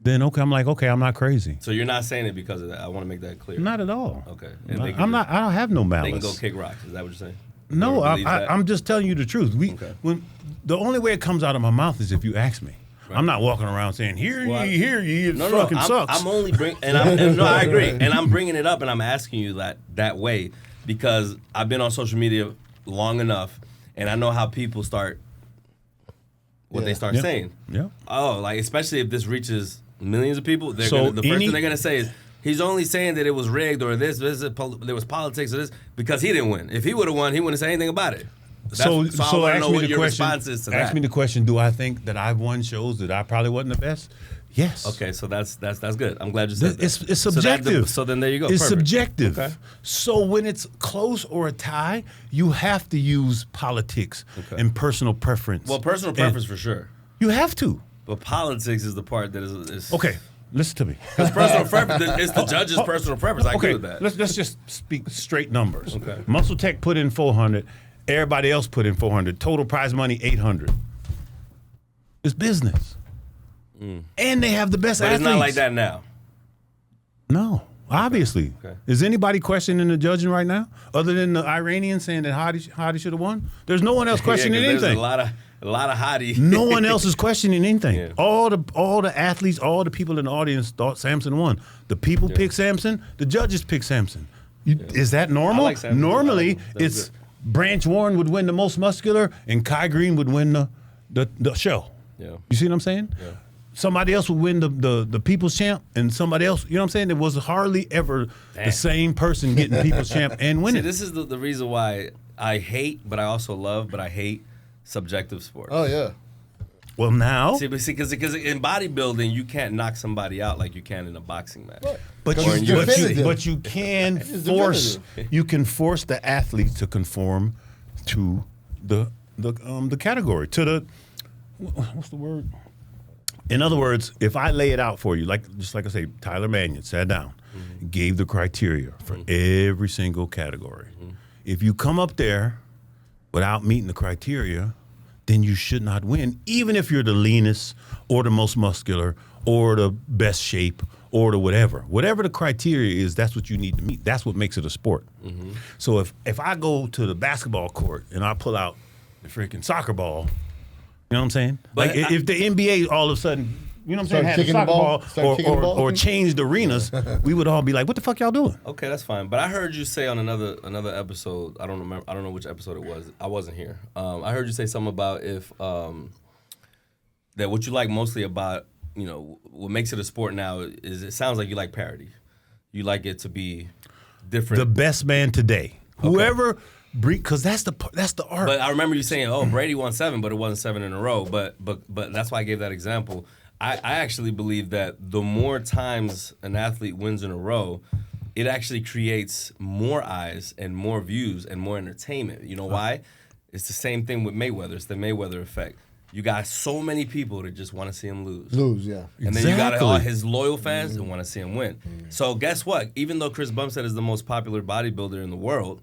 then I'm like, okay, I'm not crazy. So you're not saying it because of that. I want to make that clear. Not at all. Okay. I'm not. I don't have no malice. They can go kick rocks. Is that what you're saying? No, Whoever believes that? I'm just telling you the truth. Okay. When the only way it comes out of my mouth is if you ask me. Right. I'm not walking around saying, "Hear Well, ye, hear ye." It No, fucking I'm, sucks. I'm only bringing, no, I agree, and I'm bringing it up, and I'm asking you that way because I've been on social media long enough, and I know how people start, what they start Yeah. saying. Yeah. Oh, like especially if this reaches millions of people, the So first thing they're gonna say is, He's only saying that it was rigged or there was politics or this because he didn't win. If he would have won, he wouldn't say anything about it. So I want to know what your question, response is to that. ask me the question, do I think that I've won shows that I probably wasn't the best? Yes. Okay, so that's good. I'm glad you said that. It's subjective. So then there you go. It's Perfect. subjective. Okay. So when it's close or a tie, you have to use politics and personal preference. Well, personal preference for sure. You have to. But politics is the part that is Okay, listen to me. Because personal preference, it's the judge's personal preference. I agree with that. Let's just speak straight numbers. Okay. Muscle Tech put in 400. Everybody else put in 400. Total prize money 800. It's business. And they have the best But athletes. it's not like that now. No, obviously. Okay. Is anybody questioning the judging right now, other than the Iranians saying that Hadi should have won? There's no one else questioning 'cause anything. There's a lot of hottie. No one else is questioning anything. Yeah. All the athletes, all the people in the audience thought Samson won. The people picked Samson. The judges picked Samson. Is that normal? I like Samson. Normally, I like him. That was it's Branch Warren would win the most muscular, and Kai Greene would win the show. Yeah. You see what I'm saying? Yeah. Somebody else would win the People's Champ, and somebody else, you know what I'm saying? There was hardly ever the same person getting People's Champ and See, winning. this is the reason why I hate, but I also love, but I hate subjective sports. Oh yeah. Well, now, Because in bodybuilding, you can't knock somebody out like you can in a boxing match. Right. but Because you, it's definitive. but you can It's force definitive. you can force the athlete to conform to the category, to the what's the word? In other words, if I lay it out for you, just like I say, Tyler Mannion sat down, gave the criteria for every single category. If you come up there without meeting the criteria, then you should not win, even if you're the leanest or the most muscular or the best shape or the whatever. Whatever the criteria is, that's what you need to meet. That's what makes it a sport. So if I go to the basketball court and I pull out the freaking soccer ball, you know what I'm saying? But Like if the NBA all of a sudden, you know what I'm saying, Start had a kicking the soccer ball? ball, Start kicking the ball? or changed arenas, we would all be like, what the fuck y'all doing? Okay, that's fine. But I heard you say on another episode, I don't know which episode it was. I wasn't here. I heard you say something about if that what you like mostly about, what makes it a sport now is it sounds like you like parity. You like it to be different. The best man today. Whoever, because that's the art. But I remember you saying, "Oh, Brady won 7, but it wasn't 7 in a row." But that's why I gave that example. I actually believe that the more times an athlete wins in a row, it actually creates more eyes and more views and more entertainment. You know why? It's the same thing with Mayweather. It's the Mayweather effect. You got so many people that just want to see him lose. Yeah. And then you got all his loyal fans that want to see him win. So guess what? Even though Chris Bumstead is the most popular bodybuilder in the world,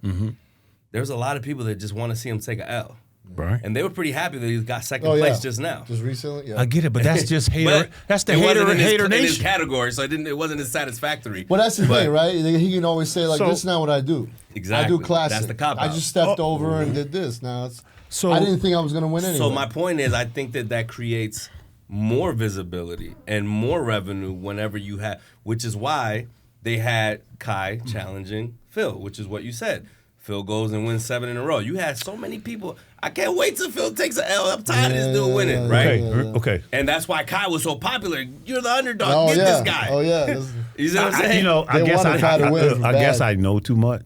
there's a lot of people that just want to see him take a L. Right. And they were pretty happy that he got second place just now. Just recently, yeah. I get it, but that's just hater. But That's the it wasn't hater in his nation. category, so it wasn't as satisfactory. Well, that's the thing, right? He can always say, like, So- this is not what I do. Exactly. I do classic. That's the cop-out. I just stepped over and did this. Now it's. So- I didn't think I was going to win anyway. So my point is, I think that creates more visibility and more revenue whenever you have, which is why they had Kai challenging Phil, which is what you said. Phil goes and wins 7 in a row. You had so many people. I can't wait till Phil takes an L. I'm tired of this dude winning, right? Okay. And that's why Kai was so popular. You're the underdog. Oh, Get yeah. this guy. Oh, yeah. This- You see what I'm saying? I They guess wanna try to win from I guess bad. I know too much,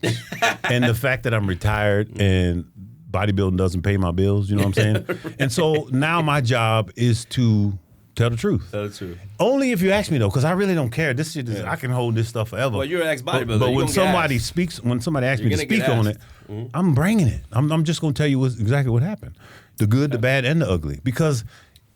and the fact that I'm retired and bodybuilding doesn't pay my bills. You know what I'm saying? And so now my job is to tell the truth. Tell the truth. Only if you ask me though, because I really don't care. This shit is, I can hold this stuff forever. Well, you're an ex-bodybuilder. But You when gonna get somebody asked. speaks, when somebody asks You're me to gonna get speak on it, asked. I'm bringing it. I'm just going to tell you exactly what happened, the good, the bad, and the ugly. Because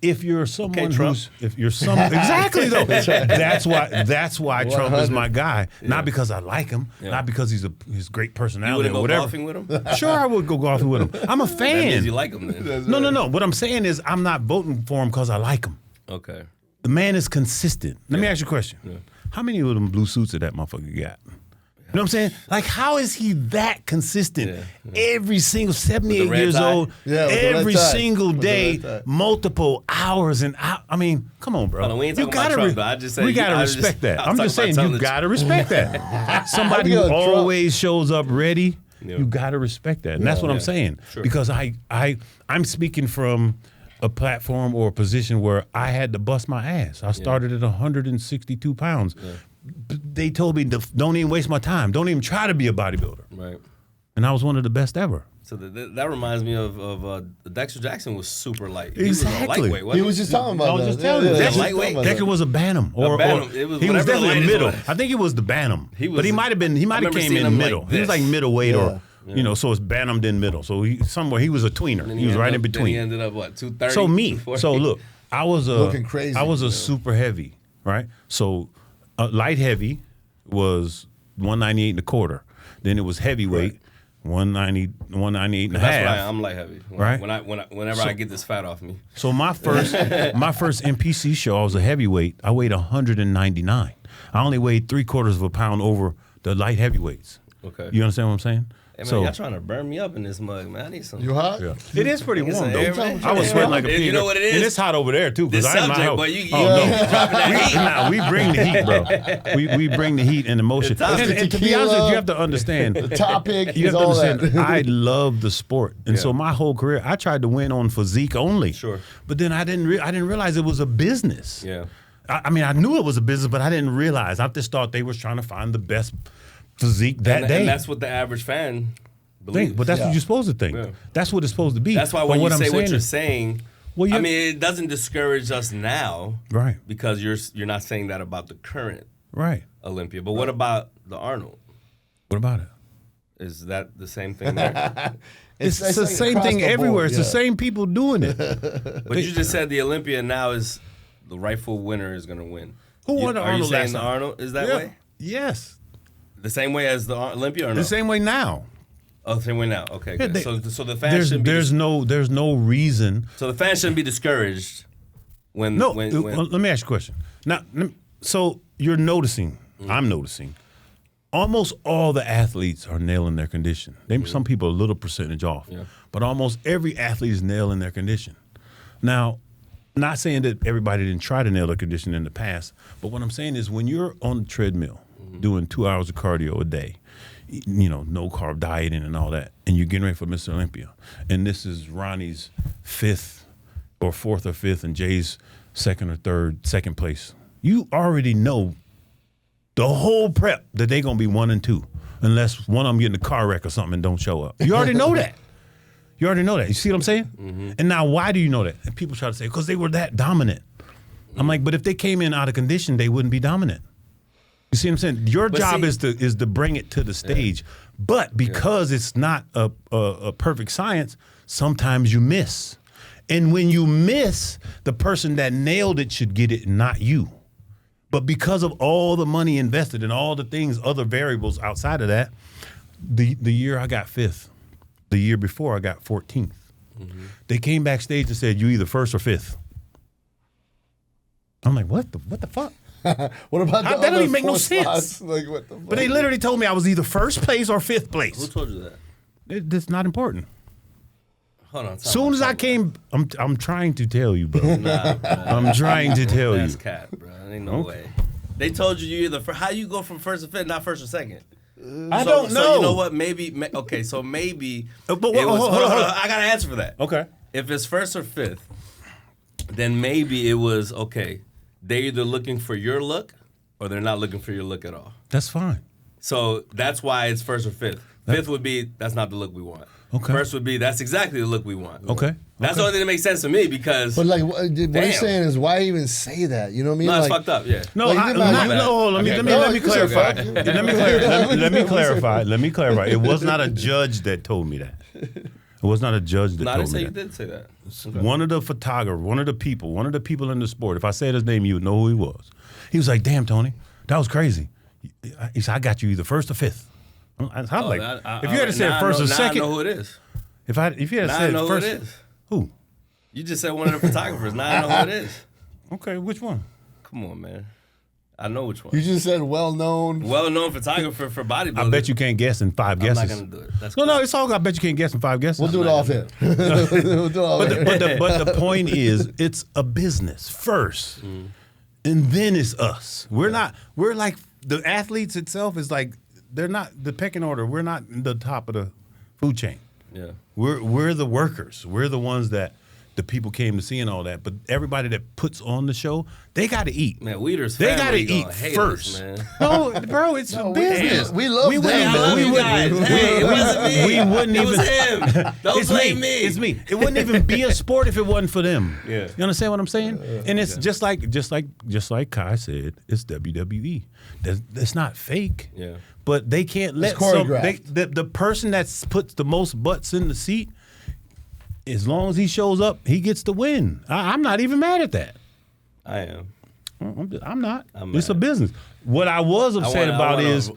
if you're someone Trump. if you're some exactly though, that's why Trump is 100. my guy. Not because I like him, not because he's great You personality wouldn't or go whatever. golfing with him? Sure, I would go golfing with him. I'm a That means fan. you like him then. No. What I'm saying is I'm not voting for him because I like him. Okay. The man is consistent. Let me ask you a question. How many of them blue suits that motherfucker got? You know what I'm saying? Like, how is he that consistent? Every single 78 red years tie? old, Yeah, with the red every tie. single With the day, red tie. multiple hours and hours. I mean, come on, bro. Hold on, we ain't talking about Trump, though. I just said we you- gotta I was respect just- that. I was I'm talking just about saying, telling you the gotta respect that. Somebody I who think Trump- always shows up ready, Yeah. you gotta respect that. And that's what I'm saying. Sure. Because I'm speaking from a platform or a position where I had to bust my ass. I started at 162 pounds. they told me, don't even waste my time. Don't even try to be a bodybuilder. Right. And I was one of the best ever. So that reminds me of Dexter Jackson was super light. Exactly. He was a lightweight, wasn't He was just talking about I was that. just telling you. Yeah, Dexter- lightweight? Decker was a bantam. Or bantam. It was he was whatever the definitely a lightest middle. was. I think he was the bantam. But he was- might have been. He might have remember came seeing in him middle. like He was like this. middleweight, or Yeah. so it's bantam then middle. So he was a tweener. And He was right in Then he between. ended up what 230. So me. 240? So look, I was Looking crazy. I was a super heavy, right? So light heavy was 198 and a quarter. Then it was heavyweight, 198 and a That's half. why I'm light heavy. Right. Whenever I get this fat off me. So my first NPC show, I was a heavyweight. I weighed 199. I only weighed 3/4 of a pound over the light heavyweights. Okay. You understand what I'm saying? Hey man, y'all trying to burn me up in this mug, man. I need some. You hot? Yeah. It is pretty Get warm some though. air, man. I was sweating like a You pig. know what it is? And it's hot over there too. This Because I in my subject, house. boy, you no. dropping that heat. Nah, we bring the heat, bro. We bring the heat and emotion. It's hot. And to be honest with you, you have to understand. The topic You is have to all understand, that. I love the sport, and so my whole career, I tried to win on physique only. Sure. But then I didn't realize it was a business. Yeah. I mean, I knew it was a business, but I didn't realize. I just thought they was trying to find the best physique that day. And that's what the average fan believes. But that's what Yeah. you're supposed to think. Yeah. That's what it's supposed to be. That's why But when you I'm say what saying you're is- saying, Well, I you- mean, it doesn't discourage us now, Right. Because you're not saying that about the current Right. Olympia. But what about the Arnold? What about it? Is that the same thing there? It's the like same across thing the everywhere. board, It's the yeah. same people doing it. But you just said the Olympia now is the rightful winner is going to win. Who won the Are you Arnold saying last the time? Arnold is that Yeah. way? Yes. The same way as the Olympia or no? The same way now. Oh, the same way now. Okay, Yeah, good. So the fans shouldn't be there's no reason. so the fans shouldn't be discouraged when No. when Let me ask you a question. Now, so you're noticing. I'm noticing. Almost all the athletes are nailing their condition. Maybe some people a little percentage off, Yeah. but almost every athlete is nailing their condition. Now, not saying that everybody didn't try to nail their condition in the past, but what I'm saying is when you're on the treadmill doing 2 hours of cardio a day, no carb dieting and all that, and you're getting ready for Mr. Olympia, and this is Ronnie's fourth or fifth, and Jay's second place. You already know the whole prep that they're gonna be 1 and 2, unless one of them get in a car wreck or something and don't show up. You already know that. You already know that. You see what I'm saying? Mm-hmm. And now, why do you know that? And people try to say, because they were that dominant. I'm like, but if they came in out of condition, they wouldn't be dominant. You see what I'm saying? Your job is to bring it to the stage. But because it's not a perfect science, sometimes you miss. And when you miss, the person that nailed it should get it, not you. But because of all the money invested and all the things, other variables outside of that, the year I got 5th, the year before I got 14th. Mm-hmm. They came backstage and said, you either 1st or 5th. I'm like, what the fuck? What about That the don't other even make no 4 sense. spots? Like, what the fuck? But they literally told me I was either 1st place or 5th place. who told you that? It's not important. Hold on. Soon as I came, I'm trying to tell you, bro. Nah, I'm trying to tell you. that's cat, bro. Ain't no way. They told you either how you go from 1st to 5th, not 1st or 2nd. I don't know. So you know what? Maybe okay. So maybe. But it was, hold on. I got an answer for that. Okay. If it's 1st or 5th, then maybe it was okay. They're either looking for your look or they're not looking for your look at all. That's fine. So that's why it's 1st or 5th. 5th would be that's not the look we want. Okay. 1st would be that's exactly the look we want. Okay. That's the only thing that makes sense to me because But like, what Damn. he's saying is, why even say that? You know what I mean? no, it's like, fucked up. Yeah. No, Like, I, you might- not, my no. Let me Okay, let me go ahead. clarify. You Let said me fuck. clarify. Let me clarify. Let me clarify. It was not a judge that told me that. It was not a judge that No, I told didn't say me you that. did say that. Okay. One of the photographers, one of the people in the sport. If I said his name, you would know who he was. He was like, "Damn, Tony, that was crazy." He said, "I got you either 1st or 5th." I was like, if you had said 1st or 2nd, I know who it is. if you had Now I said know who it 1st, is. who? You just said one of the photographers. Now I know who it is. Okay, which one? Come on, man. I know which one. You just said well-known. Well-known photographer for bodybuilding. I bet you can't guess in 5 I'm guesses. not gonna do it. That's No, cool. it's all good. I bet you can't guess in 5 guesses. We'll do it off it. We'll do it off it. But the point is, it's a business first, and then it's us. We're like the athletes itself is like they're not the pecking order. We're not the top of the food chain. Yeah. We're the workers. We're the ones that the people came to see and all that. But everybody that puts on the show, they got to eat. Man, Weeder's They got to eat first. man. No, bro, it's a business. We love them. Hey, it wasn't me. We wouldn't it even. was him. Don't blame me. It's me. It wouldn't even be a sport if it wasn't for them. Yeah. You understand what I'm saying? And it's just like Kai said, it's WWE. It's not fake. Yeah. But they can't let the person that puts the most butts in the seat, as long as he shows up, he gets the win. I'm not even mad at that. I am. I'm not. I'm It's a mad. business. What I was upset about is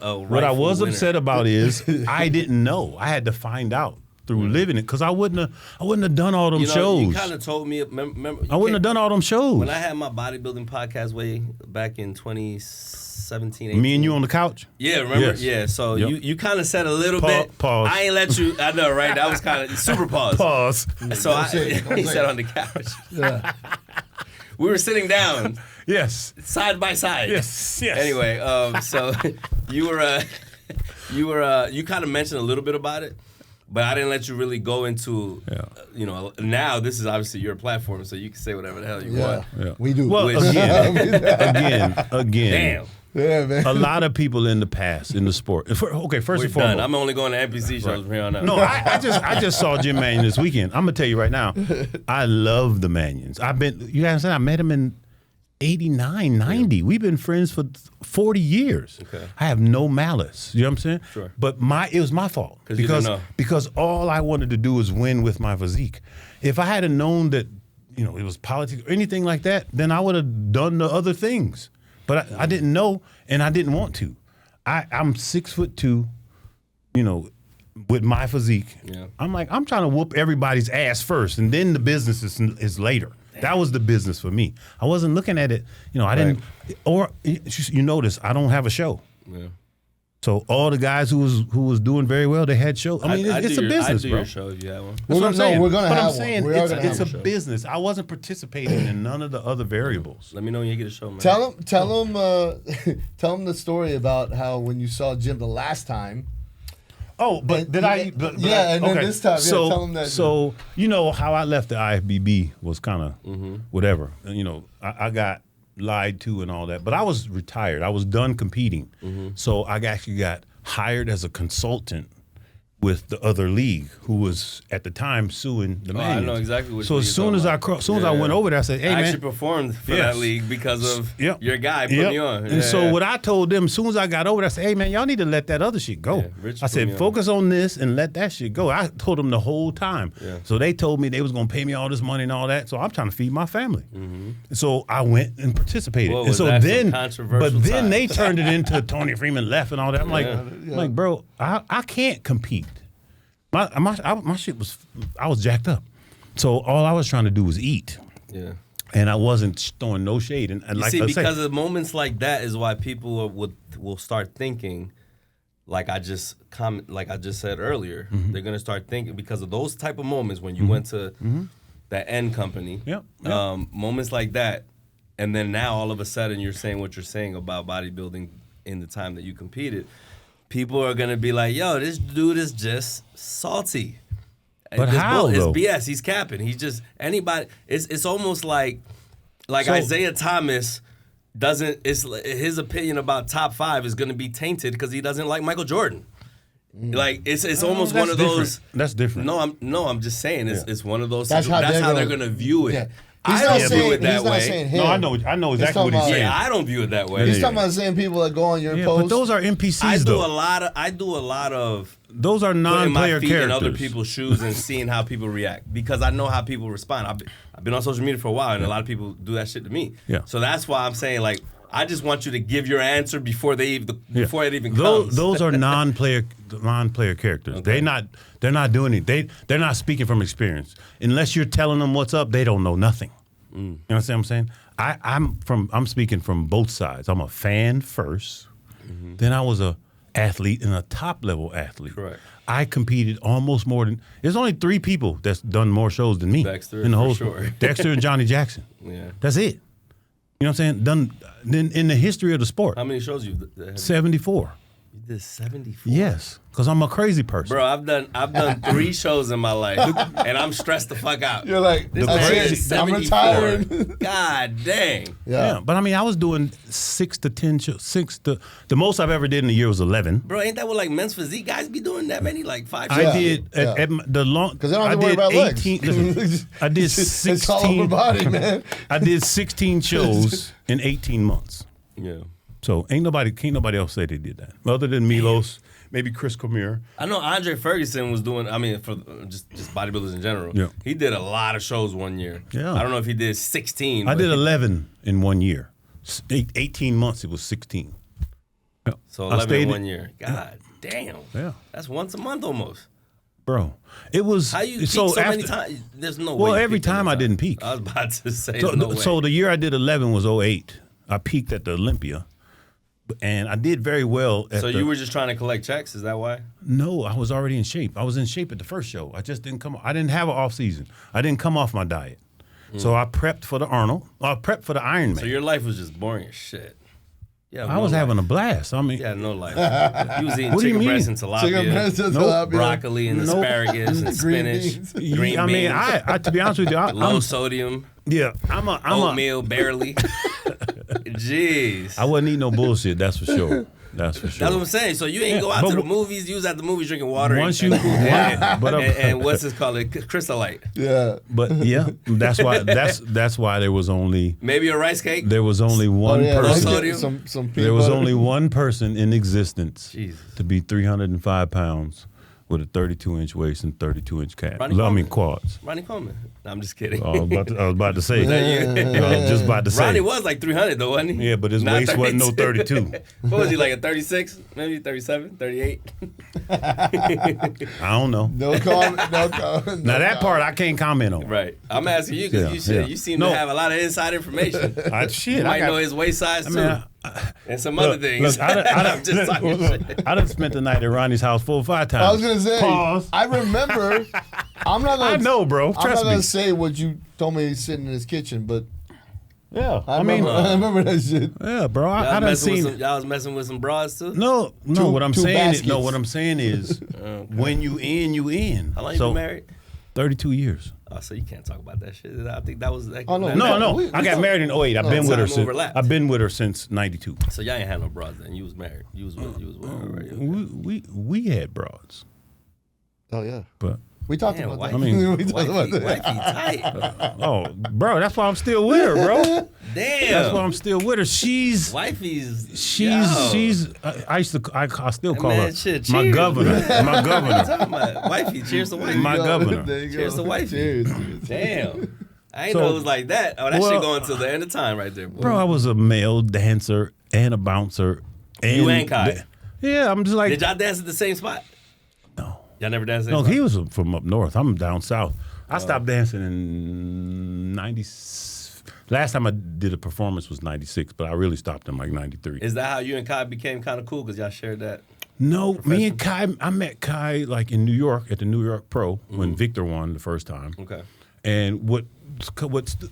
I didn't know. I had to find out through living it because I wouldn't have done all them shows. You kind of told me. Remember, I wouldn't have done all them shows. When I had my bodybuilding podcast way back in 2017, 18. Me and you on the couch. Yeah, remember? Yes. Yeah. So Yep. you kind of said a little bit. Pause. I ain't let you. I know, right? That was kind of super pause. Pause. So Don't he say sat it. on the couch. Yeah. We were sitting down, Yes. side by side. Yes. Yes. Anyway, so you kind of mentioned a little bit about it, but I didn't let you really go into. Now this is obviously your platform, so you can say whatever the hell you want. Yeah. We do. Well, Which- again. Damn. Yeah, man. A lot of people in the past in the sport. First We're and foremost. done. I'm only going to NPC shows from here on out. No, I just saw Jim Mannion this weekend. I'm gonna tell you right now, I love the Mannions. You guys said I met him in 89, 90. We've been friends for 40 years. Okay. I have no malice. You know what I'm saying? Sure. But it was my fault. 'Cause you didn't know. Because all I wanted to do was win with my physique. If I had known that, it was politics or anything like that, then I would have done the other things. But I didn't know, and I didn't want to. I'm 6'2", with my physique. Yeah. I'm trying to whoop everybody's ass first, and then the business is later. That was the business for me. I wasn't looking at it. I didn't. Or you notice I don't have a show. Yeah. So all the guys who was doing very well, they had shows. I mean, it's a business, I'd do bro. your show if you had one. That's what I'm saying. we're gonna but have I'm one. saying We are gonna it's have a a show. business. I wasn't participating in none of the other variables. Let me know when you get a show, man. Tell him the story about how when you saw Jim the last time. Oh, but did I? But and then this time, so, tell him that. So how I left the IFBB was kind of whatever. I got lied to and all that, but I was retired. I was done competing, so I actually got hired as a consultant with the other league, who was at the time suing the man. I know exactly what. So as soon as I went over there, I said, "Hey, I man." actually performed for Yes. that league because of Yep. your guy put Yep. me on. And so what I told them, as soon as I got over there, I said, "Hey, man, y'all need to let that other shit go." Yeah, Rich I put me said, on. "Focus on this and let that shit go." I told them the whole time. Yeah. So they told me they was going to pay me all this money and all that. So I'm trying to feed my family. So I went and participated. Well, and was so that some then, controversial but then time? they turned it into Tony Freeman left and all that. I'm like, bro, I can't compete. My shit was, I was jacked up. So all I was trying to do was eat. Yeah. And I wasn't throwing no shade. And like See, I because said, of moments like that is why people will start thinking, like I just said earlier, they're gonna start thinking because of those type of moments when you went to that end company, Yep. moments like that, and then now all of a sudden you're saying what you're saying about bodybuilding in the time that you competed. People are gonna be like, "Yo, this dude is just salty." But how, it's though? BS. He's capping. He's just anybody. It's almost like So- Isaiah Thomas doesn't. It's his opinion about top 5 is gonna be tainted because he doesn't like Michael Jordan. Like it's almost that's one of different. those. That's different. I'm just saying it's one of those. That's how they're gonna view it. Yeah. I He's don't not view saying, it that he's not way. saying him. No, I know exactly what he's talking saying. Yeah, I don't view it that way. He's talking about saying people that go on your Yeah, post. but those are NPCs I do though. I do a lot of Those are putting my non-player feet characters. in other people's shoes and seeing how people react because I know how people respond. I've been on social media for a while and a lot of people do that shit to me. Yeah. So that's why I'm saying like I just want you to give your answer before it even those, comes. those are non-player characters. Okay. They're not doing it. They're not speaking from experience. Unless you're telling them what's up, they don't know nothing. You know what I'm saying? I'm speaking from both sides. I'm a fan first. Then I was a athlete and a top level athlete. Correct. I competed almost more than. There's only 3 people that's done more shows than me. Dexter, in the whole for sure. Dexter and Johnny Jackson. Yeah. That's it. You know what I'm saying? Done in the history of the sport. How many shows you had? 74. You did 74? Yes, because I'm a crazy person. Bro, I've done 3 shows in my life, and I'm stressed the fuck out. You're like, This that's man it. is I'm 74. retiring. God dang. Yeah, but I mean, I was doing 6 to 10 shows. The most I've ever did in a year was 11. Bro, ain't that what like men's physique guys be doing that many? Like 5 shows? I did at the long Because they don't have to worry about 18, legs. listen, I did It's all over 16. body, man. I did 16 shows in 18 months. Yeah. So can't nobody else say they did that other than Milos, maybe Chris Cormier. I know Andre Ferguson was doing, I mean, for just bodybuilders in general. Yeah. He did a lot of shows one year. Yeah. I don't know if he did 16. I but did 11 in 1 year. 18 months, it was 16. Yeah. So I 11 stayed in in- 1 year. God damn. Yeah. That's once a month almost. Bro, it was How you peak so many times? There's no way. Well, you every peaked every time I didn't peak. I was about to say, So, there's no way. so the year I did 11 was 08. I peaked at the Olympia, and I did very well. So you were just trying to collect checks? Is that why? No, I was already in shape. I was in shape at the first show. I just didn't come. I didn't have an off season. I didn't come off my diet. So I prepped for the Arnold. I prepped for the Ironman. So your life was just boring as shit. Yeah, I was having a blast. I mean, Yeah, no life. You was eating What do you chicken mean? breast and Chicken breast tilapia, and Nope. tilapia. broccoli and Nope. asparagus and Green spinach, beans. green I mean, beans, I to be honest with you, low sodium, I'm a oatmeal, barely. Jeez. I wasn't eating no bullshit. That's for sure. That's for sure. That's what I'm saying. So you ain't go out but to the w- movies. You was at the movies drinking water Once and, you- and what's this called? Crystallite. Yeah. But yeah, that's why there was only Maybe a rice cake. one yeah, let's person. get some peanut There was butter. only one person in existence Jesus. to be 305 pounds with a 32-inch waist and 32-inch calf. Ronnie I mean Coleman. quads. Ronnie Coleman. No, I'm just kidding. I was about to say. That you? I was just about to say. Ronnie was like 300 though, wasn't he? Yeah, but his Not waist wasn't no 32. 32. What was he, like a 36? Maybe 37, 38? I don't know. No comment. No comment. Now that part I can't comment on. Right. I'm asking you because Yeah. you seem No. to have a lot of inside information. Shit, You I might got, know his waist size I too. mean, and some other things. Look, I'm just talking shit. I done spent the night at Ronnie's house 4 or 5 times. I was gonna say. Pause. I remember. I'm not gonna. I know, bro. I'm Trust not gonna me. say what you told me sitting in his kitchen, but Yeah, I remember that shit. yeah, bro. I Y'all, done messing with seen. some, y'all was messing with some broads too? No. Two- What I'm two saying is, baskets. what I'm saying is, when you in, you in. How long you been married? 32 years. Oh, so you can't talk about that shit. I think that was like, Oh, no, that- No, we I got talk- married in 08. I've been with her time since. overlapped. I've been with her since '92. So y'all ain't had no broads then. You was married. You was with her, right? We had broads, Oh yeah. but We talked Damn, about wifey, that. I mean, we talked about wifey that. tight. oh, bro, that's why I'm still with her, bro. Damn. That's why I'm still with her. She's I used to I still call Man, her shit, my cheers. governor. My governor. Talking about wifey. Cheers to wifey. My governor. There you go. Cheers to wifey. Cheers. Damn. I ain't So- know it was like that. Oh, that Well, shit going till the end of time right there, boy. Bro, I was a male dancer and a bouncer. You and Kai. Yeah, I'm just like Did y'all dance at the same spot? no. Y'all never danced at the No, same he spot? was from up north. I'm down south. I stopped dancing in 90. Last time I did a performance was 96, but I really stopped in like 93. Is that how you and Kai became kind of cool? Because y'all shared that? No, me and Kai, I met Kai like in New York at the New York Pro when Victor won the first time. Okay. And what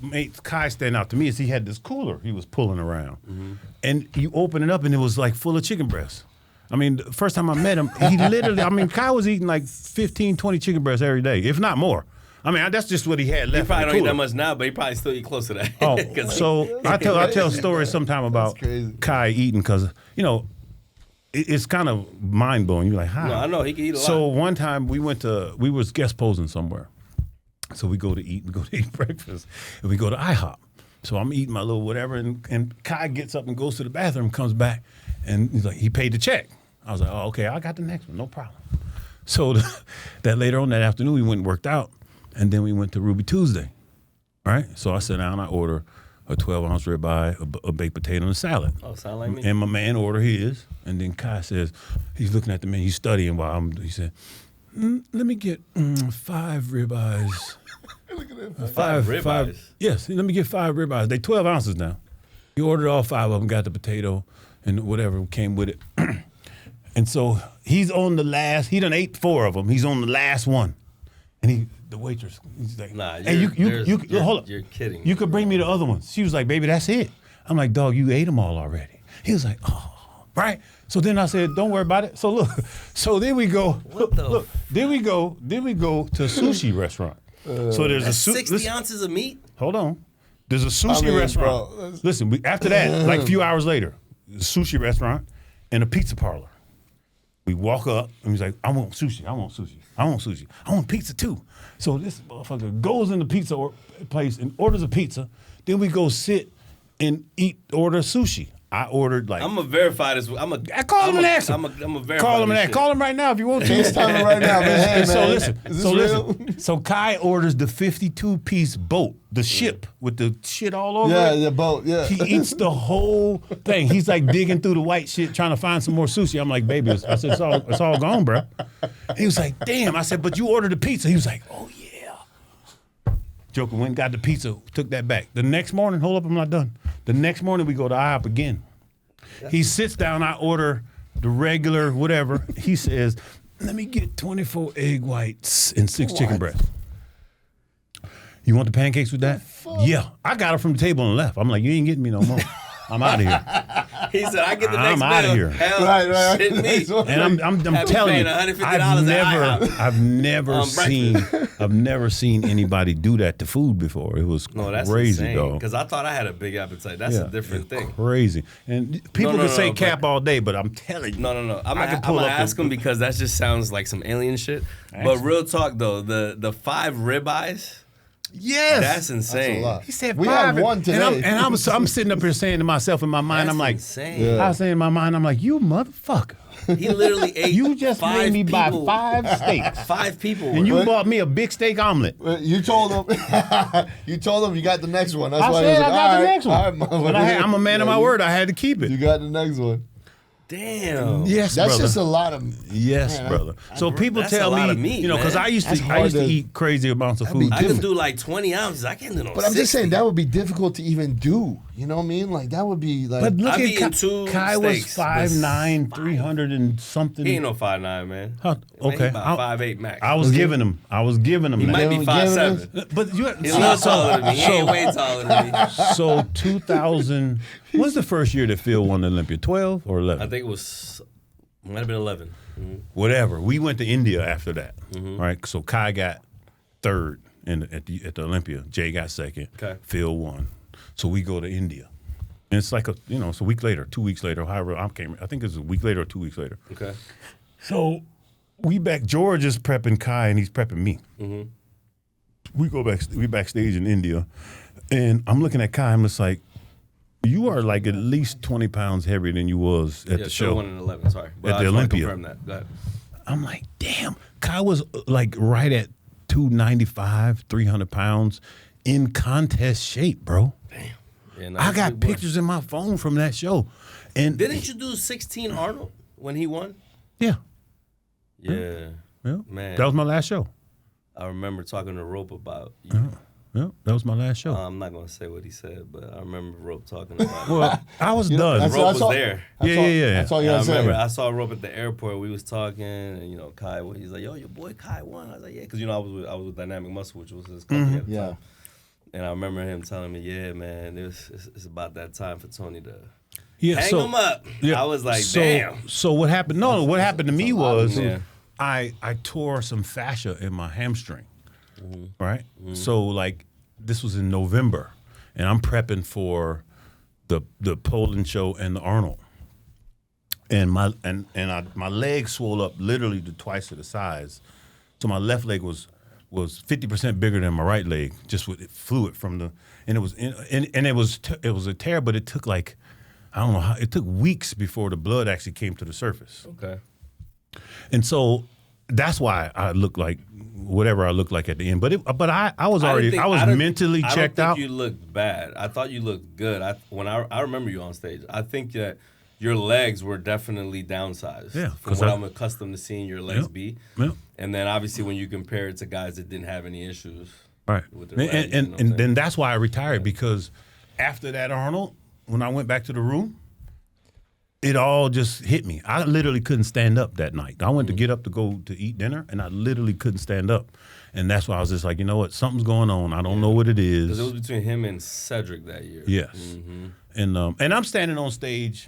made Kai stand out to me is he had this cooler he was pulling around. And you open it up and it was like full of chicken breasts. I mean, the first time I met him, he literally, Kai was eating like 15, 20 chicken breasts every day, if not more. I mean, that's just what he had left. He probably in the don't eat cooler. that much now, but he probably still eat close to that. Oh, 'Cause so I tell stories sometime about crazy. Kai eating because, it's kind of mind blowing. You're like, how? No, I know, he can eat a lot. So one time we was guest posing somewhere. So we go to eat breakfast and we go to IHOP. So I'm eating my little whatever and Kai gets up and goes to the bathroom, comes back and he's like, he paid the check. I was like, oh, okay, I got the next one, no problem. So that later on that afternoon we went and worked out and then we went to Ruby Tuesday, right? So I sit down, I order a 12-ounce ribeye, a baked potato, and a salad. Oh, sound like me. And my man order his, and then Kai says, he's looking at the menu, he's studying he said, let me get 5 ribeyes. Five ribeyes? Yes, let me get 5 ribeyes. They 12 ounces now. He ordered all 5 of them, got the potato and whatever came with it. And so he's on the last, he done ate 4 of them. He's on the last one. And the waitress, he's like, Nah, hey, hold up. you're kidding. You could bring me the other ones. She was like, baby, that's it. I'm like, dog, you ate them all already. He was like, oh. Right? So then I said, don't worry about it. So look, so then we go, then we go to a sushi restaurant. So there's That's a 60 ounces of meat? Hold on. There's a sushi restaurant. Bro. Listen, after that, like a few hours later, a sushi restaurant and a pizza parlor. We walk up and he's like, I want sushi, I want sushi, I want sushi, I want pizza too. So this motherfucker goes in the pizza place and orders a pizza. Then we go sit and order sushi. I ordered like. I'm gonna verify this. I call him and ask him. I'm gonna verify. Call him and this ask. shit. Call him right now if you want to. FaceTime him right now, man. Hey, So man. listen. Is this So real? listen. So Kai orders the 52-piece boat, the ship with the shit all over Yeah, it. the boat. Yeah. He eats the whole thing. He's like digging through the white shit, trying to find some more sushi. I'm like, baby, I said, it's all gone, bro. He was like, damn. I said, but you ordered the pizza. He was like, oh yeah. Joker went and got the pizza, took that back. The next morning, hold up, I'm not done. The next morning we go to IHOP again. He sits down, I order the regular whatever. He says, let me get 24 egg whites and 6 chicken breasts. You want the pancakes with that? Yeah. I got it from the table and left. I'm like, you ain't getting me no more. I'm out of here. He said, "I get the next I'm outta bill." here. Hell, Right. shit me. And I'm Happy telling you, paying $150 at IHOP. I've never seen anybody do that to food before. It was No, that's crazy, insane. though. Because I thought I had a big appetite. That's a different thing. Crazy. And people No, can no, say no, cap all day, but I'm telling you. No. I'm I can gonna pull up ask him because that just sounds like some alien shit. But real talk though, the 5 ribeyes. Yes. That's insane. That's a lot. He said we 5. had one today. And I'm sitting up here saying to myself in my mind, That's I'm like, insane. Yeah. I was saying in my mind, I'm like, you motherfucker. He literally ate. You just 5 made me buy people. 5 steaks. 5 people. And you worth. bought me a big steak omelet. You told him. You told him you got the next one. That's I why said he was I like, got all the right, next one. all right, motherfucker. But I'm a man of my word. I had to keep You it. got the next one. Damn. Yes, That's brother. just a lot of. Yes, Man, brother. So people that's tell a lot me, of meat, you know, because man. I used That's to hard to- eat crazy amounts of That'd be food. I too. can do like 20 ounces. I can't do no. But I'm just 60. saying that would be difficult to even do. You know what I mean? Like that would be like. But look I've at eaten 2 Kai was steaks, 5'9", 300 and something. He ain't no 5'9", man. Huh, Man, okay. he about 5'8" max. I was giving him. He that. might be Giving 5'7". But you, He's a little taller than me. He ain't way taller than me. so 2000. What's the first year that Phil won the Olympia? 12 or 11? I think it was might have been 11. Mm-hmm. Whatever. We went to India after that. Right. So Kai got 3rd at the Olympia. Jay got 2nd. Okay. Phil won. So we go to India. And it's like it's a week later, 2 weeks later, however, I think it's a week later or 2 weeks later. Okay. So we back. George is prepping Kai and he's prepping me. Mm-hmm. We backstage in India, and I'm looking at Kai. I'm just like, you are like at least 20 pounds heavier than you was at the show. 1 and 11. Sorry, but At I the just wanna Olympia. confirm that. Go ahead. I'm like, damn. Kai was like right at 295, 300 pounds in contest shape, bro. Yeah, no, I he's a got big boy. pictures in my phone from that show, and Didn't you do 16 Arnold when he won? yeah, Yeah. Man. that was my last show. I remember talking to Rope about you. Yeah, that was my last show. I'm not gonna say what he said, but I remember Rope talking about it. Well, I was done. that's- Rope was all- there. Yeah. That's all you And I gotta say. remember I saw Rope at the airport. We was talking, and Kai, he's like, "Yo, your boy Kai won." I was like, "Yeah," because I was with Dynamic Muscle, which was his company at the Yeah. time. And I remember him telling me, "Yeah, man, it's about that time for Tony to Yeah, hang so him up." yeah, I was like, so, "Damn." So what happened? No, what happened to me was Yeah. I tore some fascia in my hamstring. Mm-hmm. Right. So like this was in November, and I'm prepping for the Poland show and the Arnold, and my leg swole up literally to twice of the size. So my left leg was 50% bigger than my right leg, just with fluid from the, and it was a tear, but it took like, I don't know how, it took weeks before the blood actually came to the surface. Okay. And so that's why I look like whatever I look like at the end. But I was mentally checked out. I don't think you looked bad. I thought you looked good. I remember you on stage. I think that your legs were definitely downsized. Yeah, from what I'm accustomed to seeing your legs be. Yeah. And then obviously when you compare it to guys that didn't have any issues. Right. With their legs, you know what I'm And saying? then that's why I retired, because after that Arnold, when I went back to the room, it all just hit me. I literally couldn't stand up that night. I went to get up to go to eat dinner, and I literally couldn't stand up. And that's why I was just like, you know what? Something's going on. I don't know what it is. Because it was between him and Cedric that year. Yes. Mm-hmm. And I'm standing on stage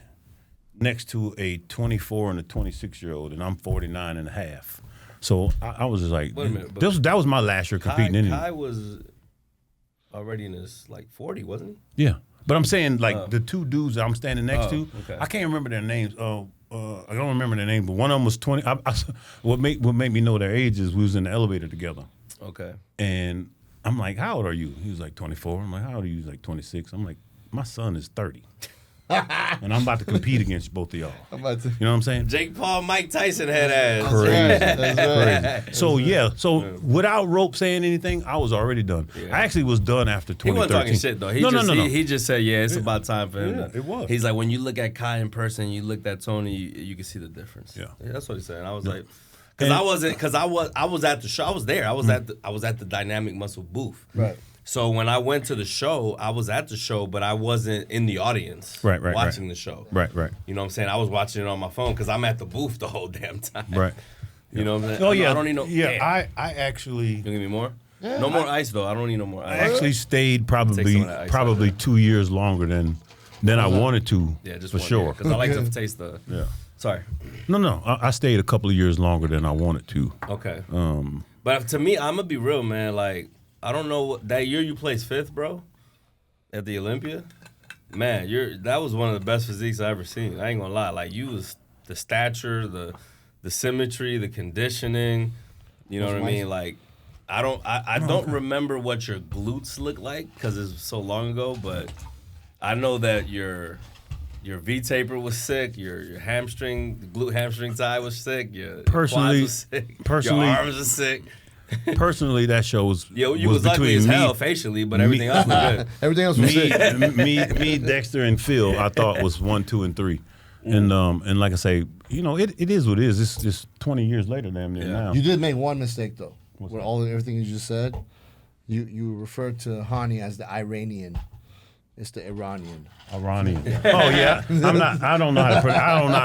next to a 24 and a 26-year-old, and I'm 49 and a half. So I was just like, Wait a minute, that was my last year competing anyway. Kai was already in his 40, wasn't Yeah, but I'm saying the two dudes that I'm standing next to, okay. I can't remember their names. I don't remember their name, but one of them was 20. What made me know their ages? We was in the elevator together, he? Okay. and I'm like, "How old are you?" He was like 24. I'm like, "How old are you?" He's like 26. I'm like, "My son is 30." And I'm about to compete against both of y'all. I'm about to. You know what I'm saying? Jake Paul, Mike Tyson head ass. Crazy. That's right. So without Rope saying anything, I was already done. Yeah. I actually was done after He 2013. wasn't talking shit though. He just said, yeah, it's about time for him. Yeah, it was. He's like, when you look at Kai in person, you look at Tony, you can see the difference. Yeah. That's what he said. And I was like, because I was at the show. I was there. I was at the Dynamic Muscle booth. Right. So when I went to the show, I was at the show, but I wasn't in the audience watching the show. Right. You know what I'm saying? I was watching it on my phone because I'm at the booth the whole damn time. Right. You know what I'm saying? Oh yeah. I don't need no. Yeah. Damn. I actually. You give me more? Yeah, no more ice though. I don't need no more I ice. actually stayed Take some probably of that ice 2 years longer than I wanted to. Yeah, just for one, sure. Because I like to taste the. Yeah. Sorry. No. I stayed a couple of years longer than I wanted to. Okay. But to me, I'm gonna be real, man. Like, I don't know that year you placed 5th, bro, at the Olympia. Man, that was one of the best physiques I ever seen. I ain't gonna lie. Like, you was the stature, the symmetry, the conditioning. You know what I mean? Like, I don't remember what your glutes look like because it's so long ago. But I know that your V taper was sick. Your hamstring, the glute hamstring tie was sick. Your quads was sick. Your arms was sick. Personally, that show was you was ugly as hell facially, but everything else was good. Everything else was sick. me, Dexter, and Phil, I thought was 1, 2, and 3. And like I say, it is what it is. It's just 20 years later damn near now. You did make one mistake though. With everything you just said, you referred to Hani as the Iranian. It's the Iranian. Iranian. Oh yeah. I don't know how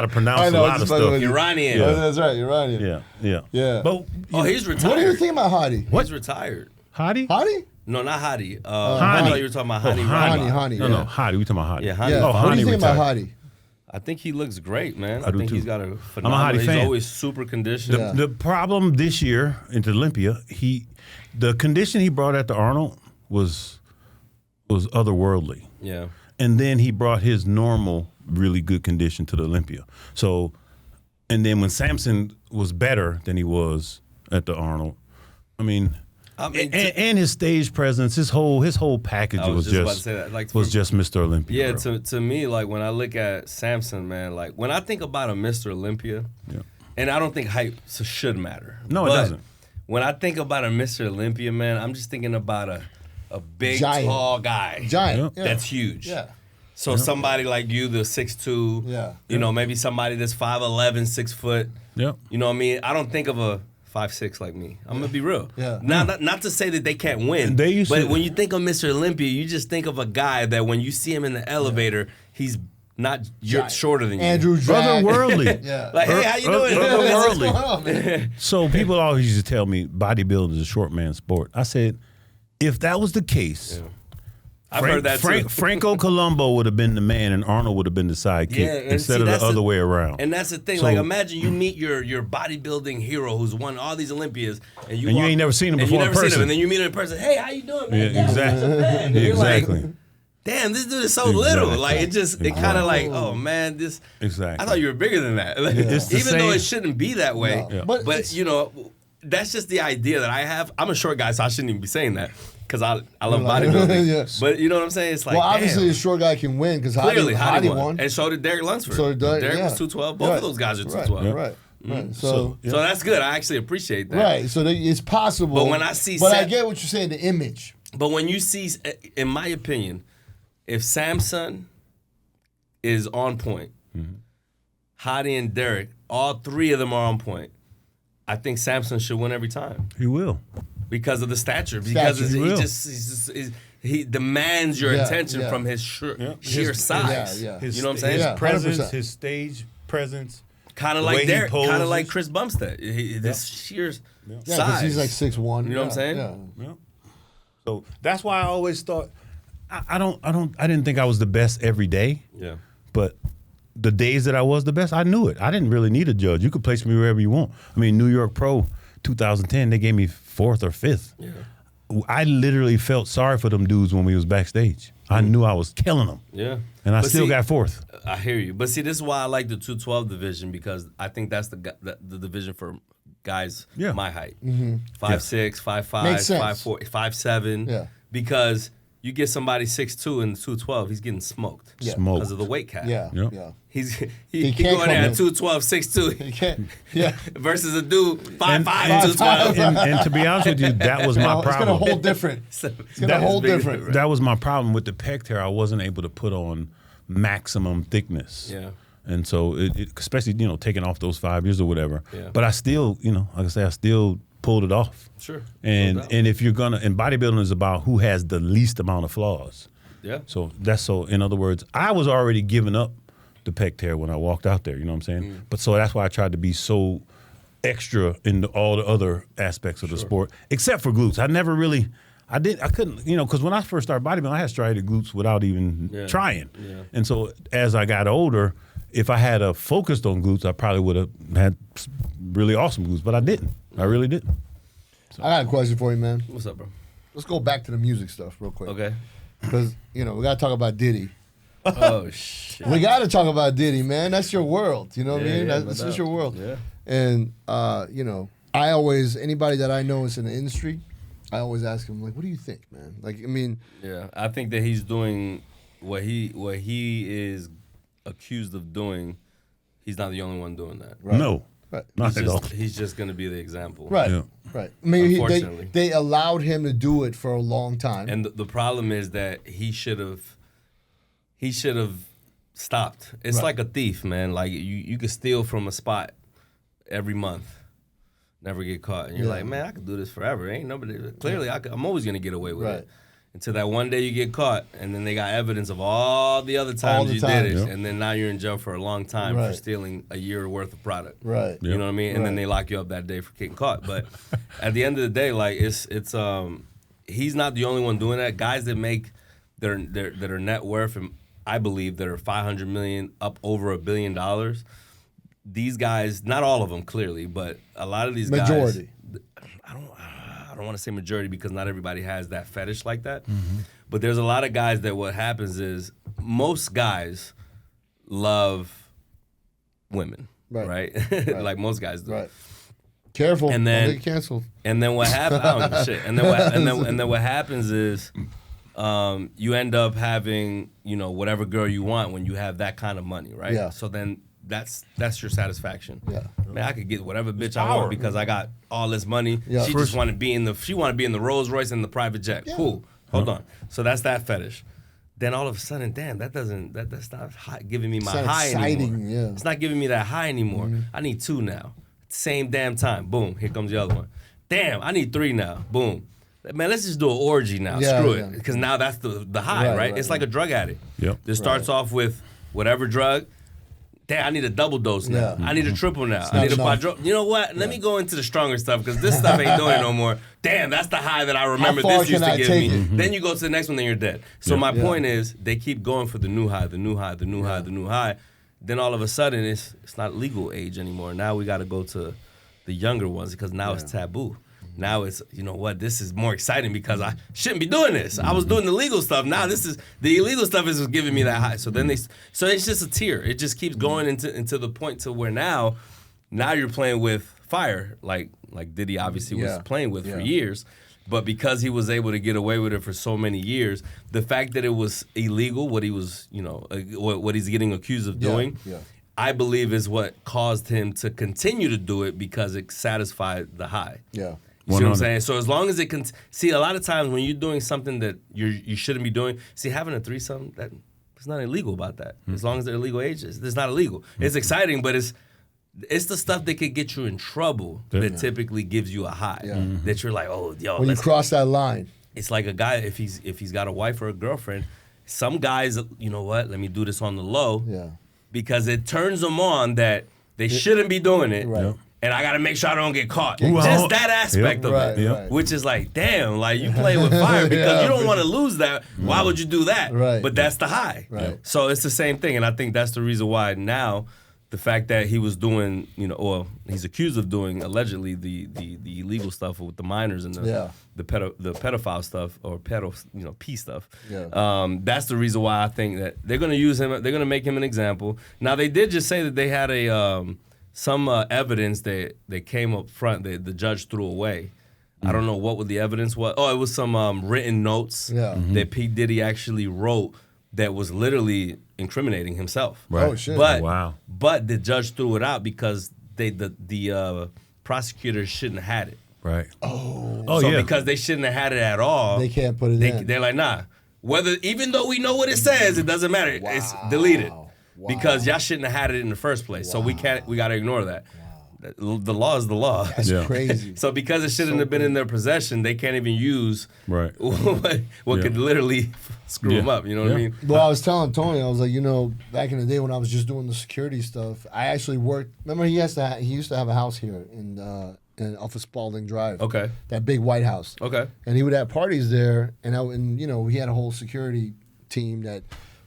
to pronounce a lot of stuff. Iranian. Yeah. Oh, that's right, Iranian. Yeah. But he's retired. What do you think about Hadi? He's retired. Hadi? Hadi? No, not Hadi. Hani. I thought you were talking about Hadi. Hani. No, Hadi. We talking about Hadi. Yeah, Hani. Yeah. What do you think about Hadi? I think he looks great, man. I do think too. he's got a I'm a phenomenal. Hadi fan. He's always super conditioned. The problem this year into Olympia, the condition he brought at the Arnold was otherworldly. Yeah. And then he brought his normal, really good condition to the Olympia. So, and then when Samson was better than he was at the Arnold, and his stage presence, his whole package was just Mr. Olympia. Yeah, bro. to me, like when I look at Samson, man, like when I think about a Mr. Olympia, and I don't think height should matter. No, it doesn't. When I think about a Mr. Olympia, man, I'm just thinking about a big, Giant. tall guy. Giant. Yeah. That's huge. Yeah. So somebody like you, the 6'2", maybe somebody that's 5'11", 6 foot. Yeah. You know what I mean? I don't think of a 5'6" like me. I'm gonna be real. Yeah. Not to say that they can't win. But when you think of Mr. Olympia, you just think of a guy that when you see him in the elevator, he's not shorter than you. Andrew Drag. Otherworldly. Yeah. Like, hey, how you doing? What's going on, man? So people always used to tell me bodybuilding is a short man sport. I said, if that was the case, I've heard that too. Franco Columbo would have been the man and Arnold would have been the sidekick instead of the other way around. And that's the thing. So, like, imagine you meet your bodybuilding hero who's won all these Olympias, and you ain't never seen him before in person. And then you meet him in person. Hey, how you doing, man? Yeah, exactly. Exactly. Like, damn, this dude is so little. Like, it kind of like, oh man, this. Exactly. I thought you were bigger than that. Like, even though it shouldn't be that way, but that's just the idea that I have. I'm a short guy, so I shouldn't even be saying that. Because I love bodybuilding. Yes. But you know what I'm saying? It's like, obviously a short guy can win because Hadi won. And so did Derek Lunsford. Derek was 212. Both of those guys are 212. Right. So that's good. I actually appreciate that. Right. So it's possible. But when I see I get what you're saying, the image. But when you see, in my opinion, if Samson is on point, Hadi and Derek, all three of them are on point, I think Samson should win every time. He will. Because of the stature. Because he demands your attention from his sheer size. Yeah. You know what I'm saying? His presence, his stage presence. Kind of like Derek, kind of like Chris Bumstead. This sheer size. Yeah, because he's like 6'1". You know what I'm saying? Yeah. So that's why I always thought I didn't think I was the best every day. Yeah. But the days that I was the best, I knew it. I didn't really need a judge. You could place me wherever you want. I mean, New York Pro 2010, they gave me 4th or 5th. Yeah. I literally felt sorry for them dudes when we was backstage. I knew I was killing them. Yeah. And I still got 4th. I hear you. But see, this is why I like the 212 division, because I think that's the division for guys my height. 5'6", 5'5", 5'4", 5'7". Yeah. Because you get somebody 6'2" in the 212, he's getting smoked. Yeah. Smoked. Because of the weight cap. Yeah. Yep. Yeah. He go in there at 212, 6'2". He can't. Yeah. Versus a dude 5'5", 212. And to be honest with you, that was my problem. It's gonna hold different. It's gonna hold different. That was my problem with the pec tear. I wasn't able to put on maximum thickness. Yeah. And so, especially, taking off those 5 years or whatever. Yeah. But I still, like I say, I still pulled it off. Sure. And if you're and bodybuilding is about who has the least amount of flaws. Yeah. So in other words, I was already giving up the pec tear when I walked out there, you know what I'm saying? But so that's why I tried to be so extra in all the other aspects of the sport, except for glutes. I couldn't, because when I first started bodybuilding, I had striated glutes without even trying. Yeah. And so as I got older, if I had focused on glutes, I probably would have had really awesome glutes, but I didn't. I really didn't. So. I got a question for you, man. What's up, bro? Let's go back to the music stuff real quick. Okay. Because, we got to talk about Diddy. Oh, shit. We got to talk about Diddy, man. That's your world. You know what I mean? That's just your world. Yeah. And, I always, anybody that I know is in the industry, I always ask him, like, what do you think, man? Like, I mean. Yeah, I think that he's doing what he is accused of doing. He's not the only one doing that. Right? No. Right. Not at all. He's just going to be the example. Right. Yeah. Right. I mean, unfortunately. They allowed him to do it for a long time. And the problem is that he should have stopped. It's like a thief, man. Like you could steal from a spot every month, never get caught. And you're like, man, I could do this forever. Ain't nobody. Clearly, I'm always going to get away with it. Until that one day you get caught, and then they got evidence of all the other times you did it, and then now you're in jail for a long time for stealing a year worth of product. Right. You know what I mean? And then they lock you up that day for getting caught. But at the end of the day, like it's he's not the only one doing that. Guys that make their net worth, and I believe that are $500 million up over $1 billion. These guys, not all of them clearly, but a lot of these majority. guys. I don't want to say majority because not everybody has that fetish like that. Mm-hmm. But there's a lot of guys that what happens is most guys love women, right? Like most guys do. Right. Careful, and then don't get canceled. And then what happens? I don't know shit. And then what happens is you end up having whatever girl you want when you have that kind of money, right? Yeah. So then that's your satisfaction. Yeah. Man, I could get whatever bitch I want because I got all this money. Yeah. She just want to be in the Rolls Royce and the private jet. Yeah. Cool. Hold on. So that's that fetish. Then all of a sudden, damn, that's not giving me my high anymore. Yeah. It's not giving me that high anymore. Mm-hmm. I need 2 now. Same damn time. Boom. Here comes the other one. Damn, I need 3 now. Boom. Man, let's just do an orgy now. Screw it. Because now that's the high, right? It's like a drug addict. Yep. It starts off with whatever drug. Damn, I need a double dose now. Yeah. I need a triple now. I need a quadruple. You know what? Let me go into the stronger stuff because this stuff ain't doing it no more. Damn, that's the high that I remember this used to give me. Mm-hmm. Then you go to the next one, then you're dead. So my point is, they keep going for the new high, the new high, the new high, the new high. Then all of a sudden, it's not legal age anymore. Now we got to go to the younger ones because now it's taboo. Now it's, this is more exciting because I shouldn't be doing this. I was doing the legal stuff. Now the illegal stuff is giving me that high. So then it's just a tier. It just keeps going into the point to where now you're playing with fire, like Diddy obviously was playing with for years. But because he was able to get away with it for so many years, the fact that it was illegal, what he was, what he's getting accused of doing, I believe is what caused him to continue to do it because it satisfied the high. Yeah. You see what I'm saying? So as long as it can, see, a lot of times when you're doing something that you shouldn't be doing, see, having a threesome, there's not illegal about that. As long as they're legal ages, it's not illegal. It's exciting, but it's the stuff that could get you in trouble that typically gives you a high. Yeah. That you're like, oh, yo. When you cross that line. It's like a guy, if he's got a wife or a girlfriend, some guys, you know what, let me do this on the low. Yeah. Because it turns them on that they shouldn't be doing it. Right. and I got to make sure I don't get caught. Ooh, Just that aspect of Right, it, right. which is like, damn, like you play with fire because you don't want to lose that. Why would you do that? Right. But that's the high. Right. So it's the same thing, and I think that's the reason why now. The fact that he was doing, or he's accused of doing allegedly the illegal stuff with the minors and the pedophile stuff or P stuff. Yeah. That's the reason why I think that they're going to use him. They're going to make him an example. Now they did just say that they had some evidence that came up front that the judge threw away. I don't know what the evidence was. Oh, it was some written notes that P. Diddy actually wrote that was literally incriminating himself. Right. Oh, shit. But the judge threw it out because the prosecutors shouldn't have had it. Right. So yeah. because they shouldn't have had it at all, They can't put it in. They're like, nah. Even though we know what it says, it doesn't matter. It's deleted. Wow. Because y'all shouldn't have had it in the first place. So we gotta ignore that. The law is the law. That's crazy. So because it shouldn't have been in their possession, they can't even use Right. what could literally screw them up. You know what I mean? Well, I was telling Tony, I was like, back in the day when I was just doing the security stuff, I actually worked. Remember, he used to have a house here in off of Spalding Drive. Okay. That big white house. Okay. And he would have parties there, and we had a whole security team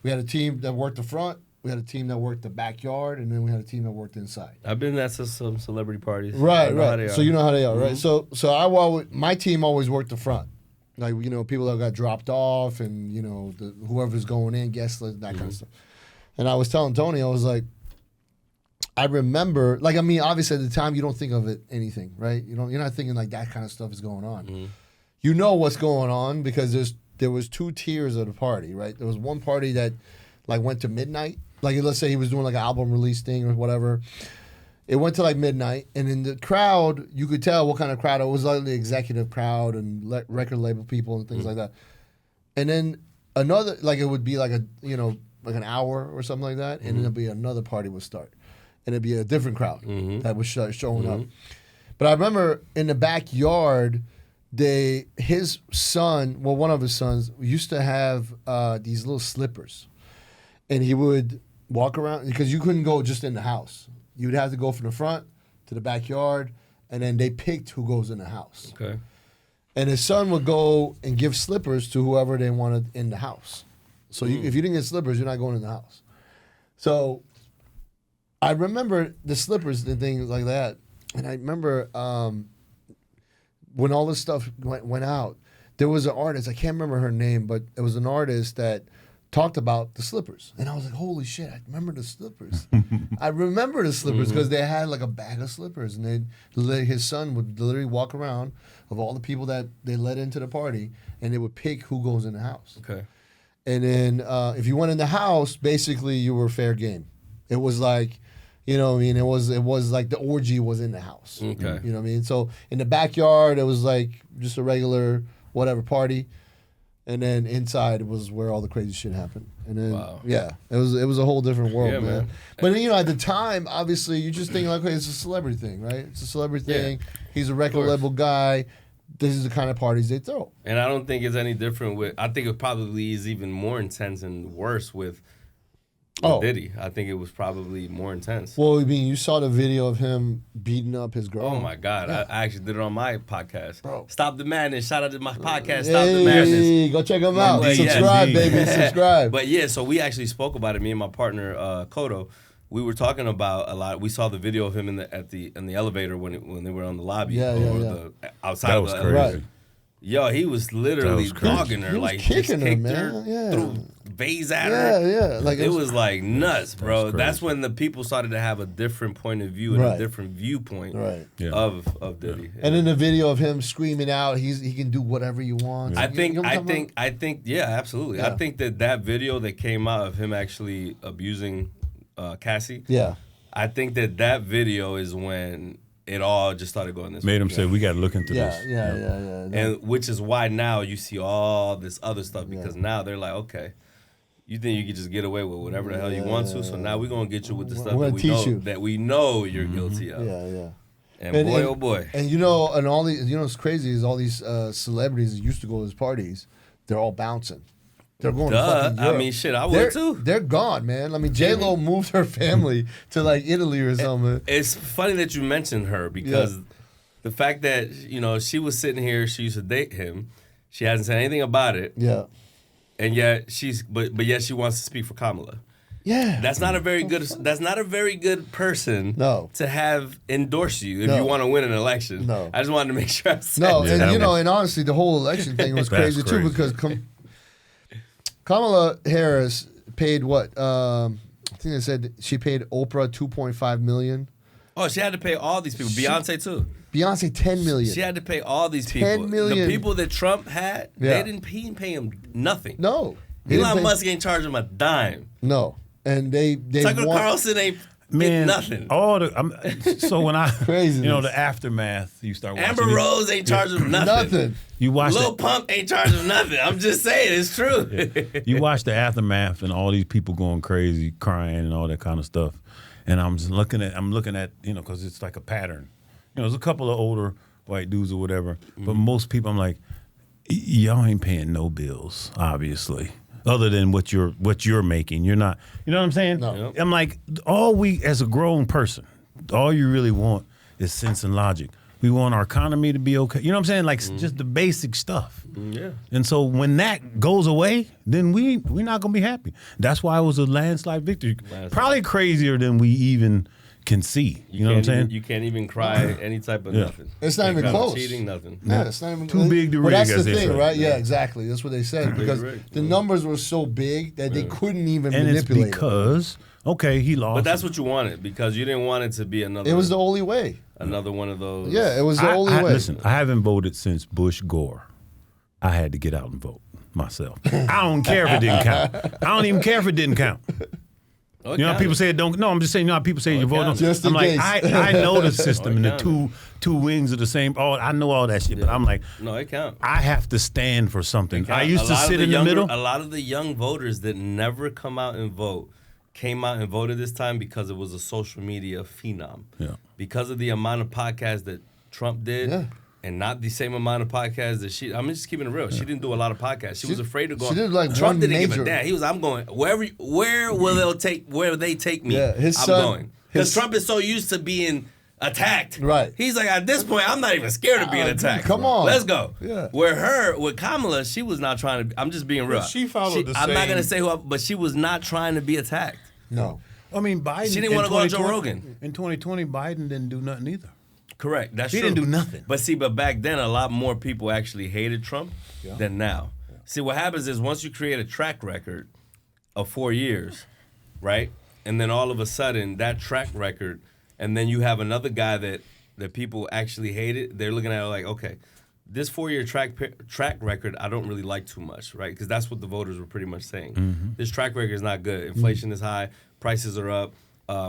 we had a team that worked the front. We had a team that worked the backyard, and then we had a team that worked inside. I've been at some celebrity parties. Right. So you know how they are, Mm-hmm. right? So my team always worked the front, like people that got dropped off, and whoever's going in, guest list, that kind of stuff. And I was telling Tony, I was like, I remember, obviously at the time you don't think of it anything, right? You're not thinking like that kind of stuff is going on. Mm-hmm. You know what's going on because there was two tiers of the party, right? There was one party that went to midnight. Like, let's say he was doing like an album release thing or whatever. It went to like midnight, and in the crowd, you could tell what kind of crowd. It was like the executive crowd and record label people and things like that. And then another, it would be like like an hour or something like that, and then there'd be another party would start, and it'd be a different crowd that was showing up. But I remember in the backyard, his son, one of his sons, used to have these little slippers, and he would walk around because you couldn't go just in the house. You would have to go from the front to the backyard, and then they picked who goes in the house. Okay. And his son would go and give slippers to whoever they wanted in the house. So if you didn't get slippers, you're not going in the house. So I remember the slippers and things like that. And I remember when all this stuff went out, there was an artist, I can't remember her name, but it was an artist that talked about the slippers. And I was like, holy shit, I remember the slippers. I remember the slippers because they had like a bag of slippers. And his son would literally walk around of all the people that they let into the party, and they would pick who goes in the house. Okay. And then if you went in the house, basically you were fair game. It was like, it was like the orgy was in the house. Okay. You know what I mean? So in the backyard, it was like just a regular whatever party. And then inside was where all the crazy shit happened. And then, it was a whole different world, man. But then, at the time, obviously, you just think like, hey, it's a celebrity thing, right? It's a celebrity thing. He's a record label guy. This is the kind of parties they throw. And I don't think it's any different I think it probably is even more intense and worse with Diddy. I think it was probably more intense. Well, I mean, you saw the video of him beating up his girl. Oh my God. Yeah. I actually did it on my podcast. Bro. Stop the Madness. Shout out to my podcast, Stop the Madness. Go check him out. But Subscribe, baby. Subscribe. But yeah, so we actually spoke about it, me and my partner, Kodo. We were talking about a lot. We saw the video of him in the elevator when they were on the lobby outside that of was the crazy. elevator. Yo, he was literally dogging her, He was like kicking just kicked her, man. Yeah. threw vase at her. Yeah. Like It was like nuts, bro. crazy. That's when the people started to have a different point of view and Right. a different viewpoint Right. Yeah. of Diddy. And in the video of him screaming out, he can do whatever he wants. I You think, know what I'm talking yeah, absolutely. Yeah. I think that video that came out of him actually abusing Cassie. about? Yeah. I think that video is when it all just started going this way. Made him say, we got to look into Yeah. this. And which is why now you see all this other stuff because now they're like, okay, you think you can just get away with whatever the hell you want to, so now we're gonna get you with the stuff We're gonna that we know you're guilty of. Yeah. And boy, oh boy. And and all these, what's crazy is all these celebrities that used to go to his parties, they're all bouncing. They're going to fucking Europe. I mean, shit, I would too. They're gone, man. I mean, J-Lo moved her family to like Italy or something. It's funny that you mentioned her because the fact that, you know, she was sitting here, she used to date him. She hasn't said anything about it. Yeah. And yet but yet she wants to speak for Kamala. Yeah. That's not a very good person to have endorse you if you want to win an election. No. I just wanted to make sure I said No, that. and you know, and honestly, the whole election thing was crazy too because Kamala Harris paid what? I think they said she paid Oprah $2.5 million. Oh, she had to pay all these people. Beyonce too. Beyonce $10 million. She had to pay all these people. $10 million. The people that Trump had, they didn't pay him nothing. No. Elon Musk ain't charging him a dime. No. And they Tucker Carlson ain't getting nothing. So when I crazy, you know, the aftermath, you start watching Amber Rose ain't charging him nothing. You watch Lil Pump ain't charging him nothing. I'm just saying, it's true. You watch the aftermath and all these people going crazy, crying and all that kind of stuff. And I'm looking at, you know, because it's like a pattern. You know, there's a couple of older white dudes or whatever, but most people, I'm like, y'all ain't paying no bills, obviously, other than what you're making. You're not, you know what I'm saying? No. I'm like, as a grown person, all you really want is sense and logic. We want our economy to be okay. You know what I'm saying? Like just the basic stuff. Yeah. And so when that goes away, then we're not gonna be happy. That's why it was a landslide victory. Probably crazier than we even can see. You know what I'm saying? You can't even cry any type of nothing. It's not even close. Cheating, nothing. Yeah, it's not even too big to rig. Well, that's the thing, right? Yeah, exactly. That's what they said because the Mm. numbers were so big that they couldn't even and manipulate. it's because he lost. But that's what you wanted because you didn't want it to be another. It was the only way. Another one of those. Yeah, it was the only way. Listen, I haven't voted since Bush Gore. I had to get out and vote myself. I don't care if it didn't count. I don't even care if it didn't count. You know how people say it don't. No, I'm just saying. You know how people say you vote. Just I'm in like, case. I know the system and the two wings are the same. Oh, I know all that shit. But I'm like, no, it counts. I have to stand for something. I used to sit in the middle. A lot of the young voters that never come out and vote came out and voted this time because it was a social media phenom. Yeah. Because of the amount of podcasts that Trump did. Yeah. And not the same amount of podcasts that I'm just keeping it real. She didn't do a lot of podcasts. She was afraid to go. She did like Trump one didn't major. give a damn. He was, I'm going where will they take me? Yeah, his I'm son- going because Trump is so used to being attacked. Right. He's like, at this point, I'm not even scared of being attacked. Come on. Let's go. Yeah. With Kamala, she was not trying to. I'm just being real. She followed the I'm not same- gonna say but she was not trying to be attacked. No. I mean, Biden. She didn't wanna go on Joe Rogan. In 2020, Biden didn't do nothing either. Correct. That's He true. didn't do nothing. But back then, a lot more people actually hated Trump than now. Yeah. See, what happens is once you create a track record of 4 years, right? And then all of a sudden, that track record, and then you have another guy that people actually hated, they're looking at it like, okay, this 4-year track record, I don't really like too much, right? Because that's what the voters were pretty much saying. Mm-hmm. This track record is not good. Inflation is high. Prices are up.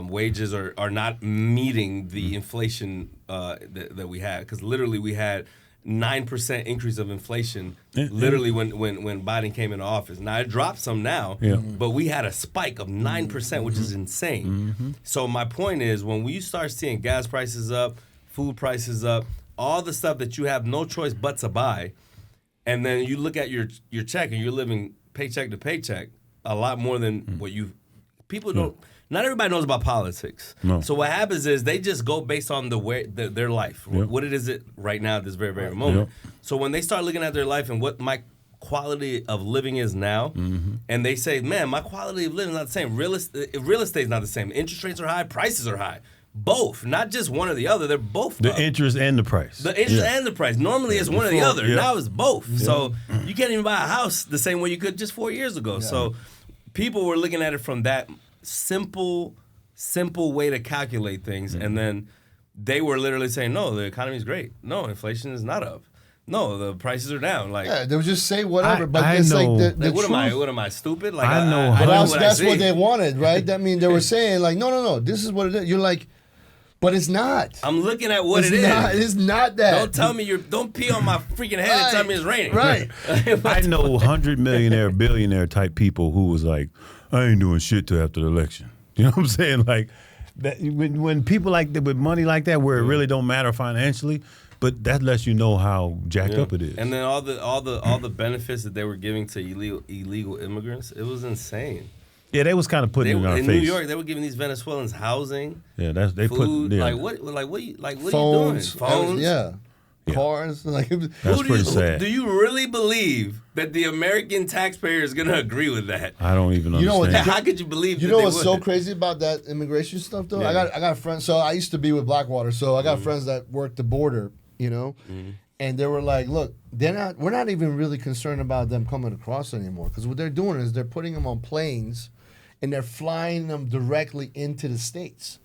Wages are not meeting the inflation that we had. Because literally we had 9% increase of inflation literally when Biden came into office. Now it dropped some now, but we had a spike of 9%, which is insane. Mm-hmm. So my point is when we start seeing gas prices up, food prices up, all the stuff that you have no choice but to buy, and then you look at your check and you're living paycheck to paycheck a lot more than what people don't. Not everybody knows about politics. No. So what happens is they just go based on their life, what it is right now at this very, very moment. So when they start looking at their life and what my quality of living is now, and they say, man, my quality of living is not the same. Real estate is not the same. Interest rates are high. Prices are high. Both, not just one or the other. They're both The up. interest and the price. The interest and the price. Normally it's one or the other. Now it's both. So you can't even buy a house the same way you could just 4 years ago. So people were looking at it from that simple way to calculate things, and then they were literally saying, no, the economy's great. No, inflation is not up. No, the prices are down. Like, they would just say whatever, but I it's know. like the what truth. am I stupid? Like I know. I But know That's I what see. they wanted, right? That mean they were saying like, no, this is what it is. You're like, but it's not. I'm looking at what It's it is. not. It's not that. Don't tell me don't pee on my freaking head and tell me it's raining. Right. I know 100 millionaire, billionaire type people who was like, I ain't doing shit till after the election. You know what I'm saying? Like that when people like that with money like that, where it really don't matter financially, But that lets you know how jacked up it is. And then all the benefits that they were giving to illegal immigrants, it was insane. Yeah, they was kind of putting it in our face. In New York, they were giving these Venezuelans housing. Yeah, they food, put what are you doing? Phones, Phones, cars. Like That's pretty sad. Do you really believe that the American taxpayer is going to agree with that? I don't even understand. How could you believe? You know what's so crazy about that immigration stuff though? Yeah. I got friends. So I used to be with Blackwater. So I got friends that work the border. And they were like, look, we're not even really concerned about them coming across anymore, because what they're doing is they're putting them on planes and they're flying them directly into the States.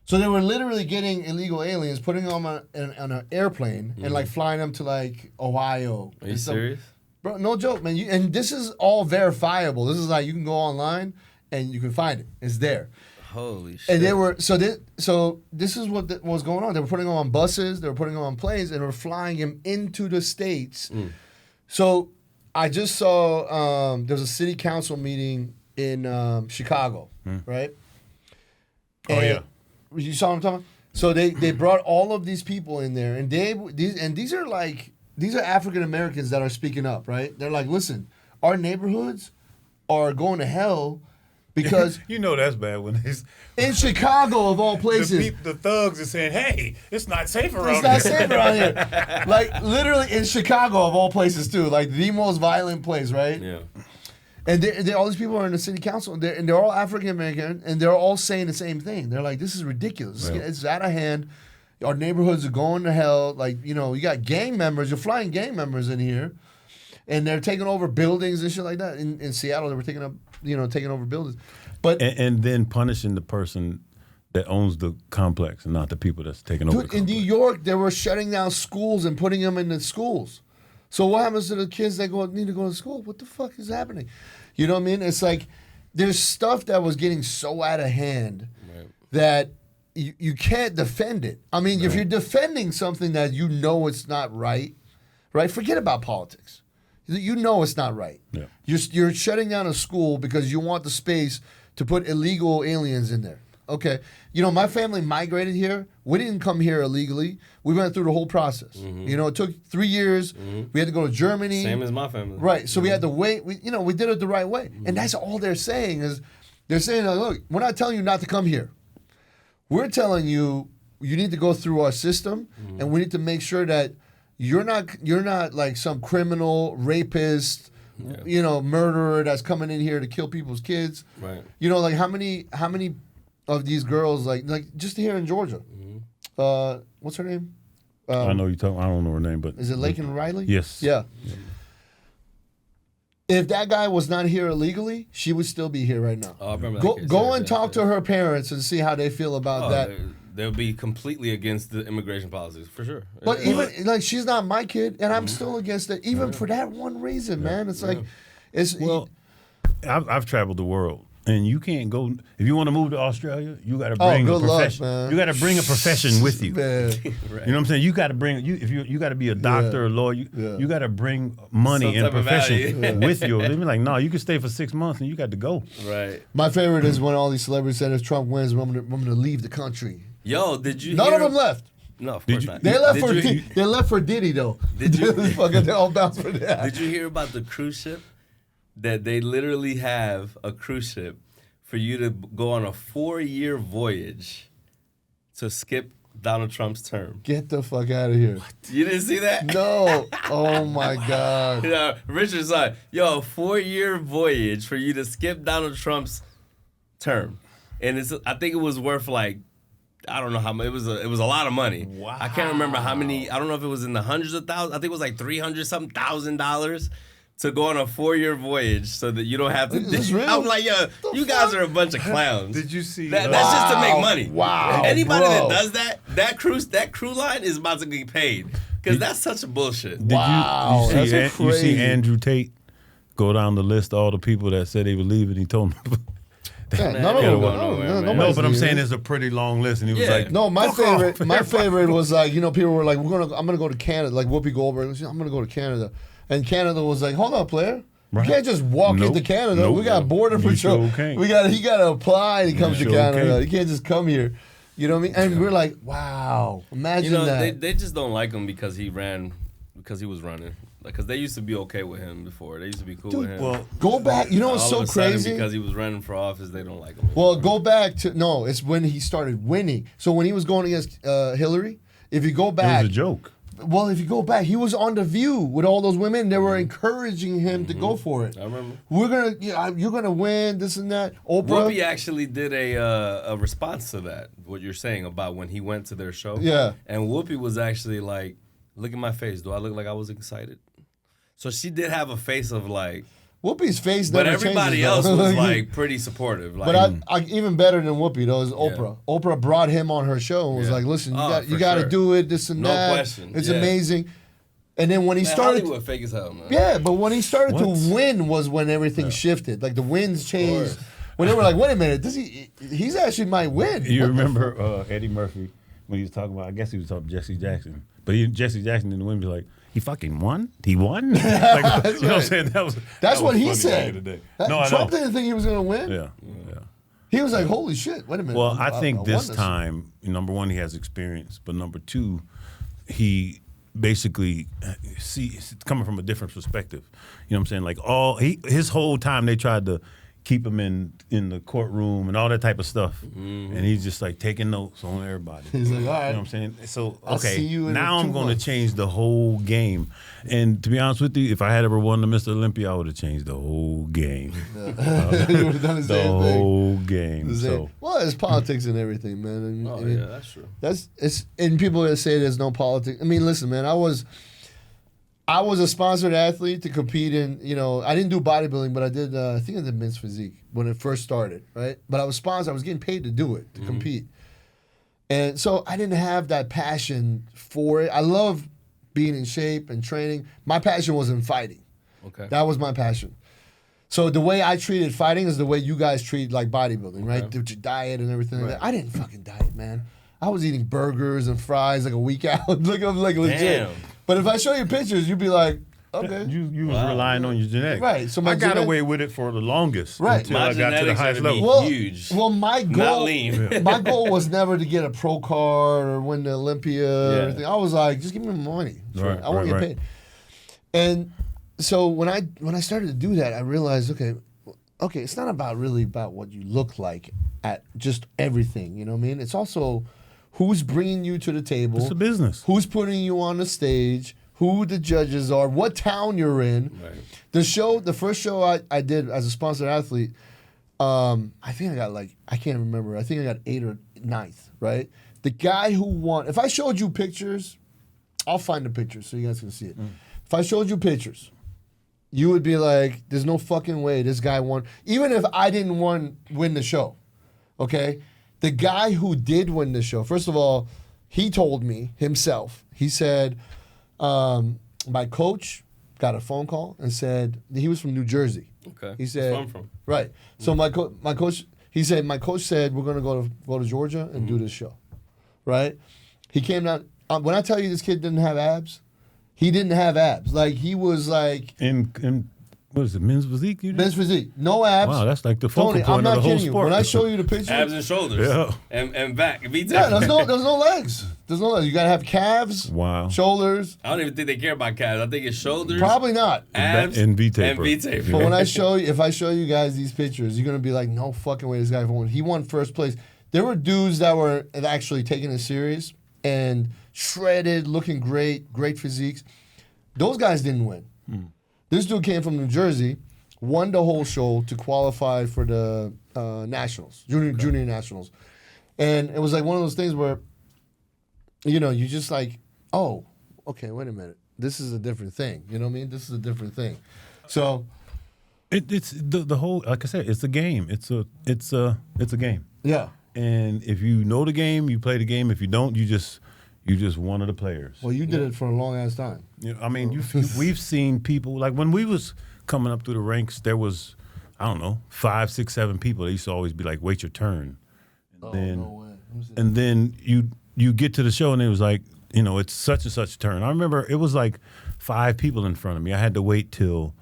So they were literally getting illegal aliens, putting them on an airplane and like flying them to like Ohio. Are you serious? Bro, no joke, man. And this is all verifiable. This is like, you can go online and you can find it. It's there. Holy shit. And they were so this is what was going on. They were putting them on buses, they were putting them on planes, and they were flying them into the States. So I just saw there's a city council meeting in Chicago, right? Yeah. You saw what I'm talking about? So they brought all of these people in there, and these are African Americans that are speaking up, right? They're like, listen, our neighborhoods are going to hell because you know that's bad when he's in Chicago of all places. The thugs are saying, "Hey, it's not safe around It's not safe around here." Like literally in Chicago of all places too, like the most violent place, right? Yeah. And all these people are in the city council, and they're all African American, and they're all saying the same thing. They're like, "This is ridiculous. Yeah. It's out of hand. Our neighborhoods are going to hell. Like, you got gang members. You're flying gang members in here, and they're taking over buildings and shit like that. In Seattle, they were taking over buildings, but and then punishing the person that owns the complex and not the people that's taking over. Dude, in New York, they were shutting down schools and putting them in the schools. So what happens to the kids that need to go to school? What the fuck is happening? You know what I mean? It's like there's stuff that was getting so out of hand that you can't defend it. I mean, if you're defending something that you know it's not right, forget about politics. You know it's not right. Yeah. You're shutting down a school because you want the space to put illegal aliens in there. Okay. My family migrated here. We didn't come here illegally. We went through the whole process. It took 3 years. We had to go to Germany. Same as my family. Right. So we had to wait. We did it the right way. And that's all they're saying is, they're saying, look, we're not telling you not to come here. We're telling you need to go through our system, and we need to make sure that you're not like some criminal, rapist, murderer that's coming in here to kill people's kids. Right. Like how many of these girls, like just here in Georgia, what's her name? I know you talking. I don't know her name, but is it Laken Riley? Yes. Yeah. If that guy was not here illegally, she would still be here right now. Oh, I remember that case. Go and talk to her parents and see how they feel about that. They'll be completely against the immigration policies, for sure. But even, like, she's not my kid, and I'm still against it, even for that one reason, man. It's like, I've traveled the world. And you can't go if you want to move to Australia. You got to bring a profession. Luck, you got to bring a profession with you. Man. Right. You know what I'm saying? You got to bring you got to be a doctor, or lawyer. You got to bring money Some and type of profession value. with you. They be like, no, you can stay for 6 months and you got to go. Right. My favorite is when all these celebrities said if Trump wins, I'm gonna leave the country. Yo, did you? None of them left. No, of course not. They left for Diddy though. They all bounced for that. Did you hear about the cruise ship? That they literally have a cruise ship for you to go on a 4-year voyage to skip Donald Trump's term. Get the fuck out of here. What? You didn't see that? No. Oh my God. Yeah, Richard's like, a 4-year voyage for you to skip Donald Trump's term. And I think it was worth like, I don't know how much, it was a lot of money. Wow. I can't remember how many, I don't know if it was in the hundreds of thousands. I think it was like $300-something thousand to go on a 4-year voyage so that you don't have to. Is this real? I'm like, you guys are a bunch of clowns. Did you see that? That's just to make money. Wow. Anybody bro. that does that crew line is about to get paid because that's such a bullshit. Wow. You That's see crazy. Andrew Tate go down the list of all the people that said they would leave, and he told them. Yeah, Man, none they of don't them. go nowhere, man. No, nobody's but I'm leaving. saying it's a pretty long list, and he was Yeah. like, No, my "Fuck favorite. off." My favorite was like, people were like, I'm gonna go to Canada. Like Whoopi Goldberg, I'm gonna go to Canada, and Canada was like, hold on, player. Right. You can't just walk Nope. into Canada. Nope. We got border You patrol. sure can't. He got to apply. And he comes to sure Canada. can't. He can't just come here. You know what I mean? And we're like, wow, imagine that. They just don't like him because he was running. Because they used to be okay with him before. They used to be cool with him. Well, go back. You know what's so crazy? Because he was running for office, they don't like him. Well, go back to it's when he started winning. So when he was going against Hillary, if you go back, it was a joke. Well, if you go back, he was on The View with all those women. They were encouraging him to go for it. I remember. You're gonna win this and that. Oprah. Whoopi actually did a response to that. What you're saying about when he went to their show. Yeah. And Whoopi was actually like, "Look at my face. Do I look like I was excited?" So she did have a face of like. Whoopi's face But never everybody changes, else was like pretty supportive. Like, but I even better than Whoopi though is Oprah. Yeah. Oprah brought him on her show and was like, "Listen, you got to do it. This and that. No question. It's amazing." And then when he started, Hollywood fake as hell, man. Yeah, but when he started to win was when everything shifted. Like the wins changed. When they were like, "Wait a minute, he's actually might win." You remember Eddie Murphy when he was talking about? I guess he was talking about Jesse Jackson, but Jesse Jackson in the women was like, "He fucking won. He won." Like, you know what I'm saying? That's what he said. Trump didn't think he was going to win. Yeah. He was like, "Holy shit! Wait a minute." Well, I think this time, number one, he has experience, but number two, he basically it's coming from a different perspective. You know what I'm saying? Like his whole time they tried to keep him in the courtroom and all that type of stuff, and he's just like taking notes on everybody. He's like, "All right," you know what I'm saying? So I'll see you in now I'm going to 2 months. change the whole game. And to be honest with you, if I had ever won the Mr. Olympia, I would have changed the whole game. You would have done the same thing. Whole game. So well, there's politics and everything, man. Yeah, that's true. And people that say there's no politics. I mean, listen, man, I was a sponsored athlete to compete in, I didn't do bodybuilding, but I did, I think I did men's physique when it first started, right? But I was sponsored. I was getting paid to do it, to compete. And so I didn't have that passion for it. I love being in shape and training. My passion was in fighting. Okay. That was my passion. So the way I treated fighting is the way you guys treat like bodybuilding, right? With your diet and everything like that. I didn't fucking diet, man. I was eating burgers and fries like a week out. Like I'm like legit. Damn. But if I show you pictures, you'd be like, okay. you was relying on your genetics. Right. So I got away with it for the longest. Right. Until My I got to the genetics highest are gonna be level. huge. Well, my goal, Not lean. my goal was never to get a pro card or win the Olympia or anything. I was like, just give me my money. Right, I want to get paid. And so when I started to do that, I realized, okay, it's not really about what you look like at just everything. You know what I mean? It's also who's bringing you to the table. It's a business. Who's putting you on the stage? Who the judges are? What town you're in? Right. The first show I did as a sponsored athlete, I think I got I can't remember. I think I got 8th or 9th, right? The guy who won, if I showed you pictures, I'll find the pictures so you guys can see it. If I showed you pictures, you would be like, there's no fucking way this guy won. Even if I didn't win the show, okay? The guy who did win the show, first of all, he told me himself, he said, my coach got a phone call and said, he was from New Jersey. Okay. He said, That's where I'm from. Right. So my coach, he said, my coach said, we're going to go to Georgia and do this show. Right? He came down. When I tell you this kid didn't have abs, he didn't have abs. Like, he was like... In what is it, men's physique? Men's physique. No abs. Wow, that's like the focal Tony, point I'm not of the whole kidding you. sport. When I show you the picture... Abs and shoulders. Yeah. And back. Yeah, there's no legs. There's no legs. You got to have calves, Wow. shoulders. I don't even think they care about calves. I think it's shoulders, Probably not. abs, And V-taper. And V-taper. But when if I show you guys these pictures, you're gonna be like, no fucking way this guy won. He won first place. There were dudes that were actually taking it serious and shredded, looking great physiques. Those guys didn't win. This dude came from New Jersey, won the whole show to qualify for the nationals, junior nationals, and it was like one of those things where, you just like, oh, okay, wait a minute, this is a different thing. You know what I mean? This is a different thing. So. It's the whole, like I said, it's a game. It's a game. Yeah. And if you know the game, you play the game. If you don't, you just one of the players. Well, you did it for a long ass time. I mean, we've seen people, like when we was coming up through the ranks, there was, I don't know, 5, 6, 7 people. They used to always be like, wait your turn. And no way. And then you get to the show and it was like, it's such and such turn. I remember it was like 5 people in front of me. I had to wait till,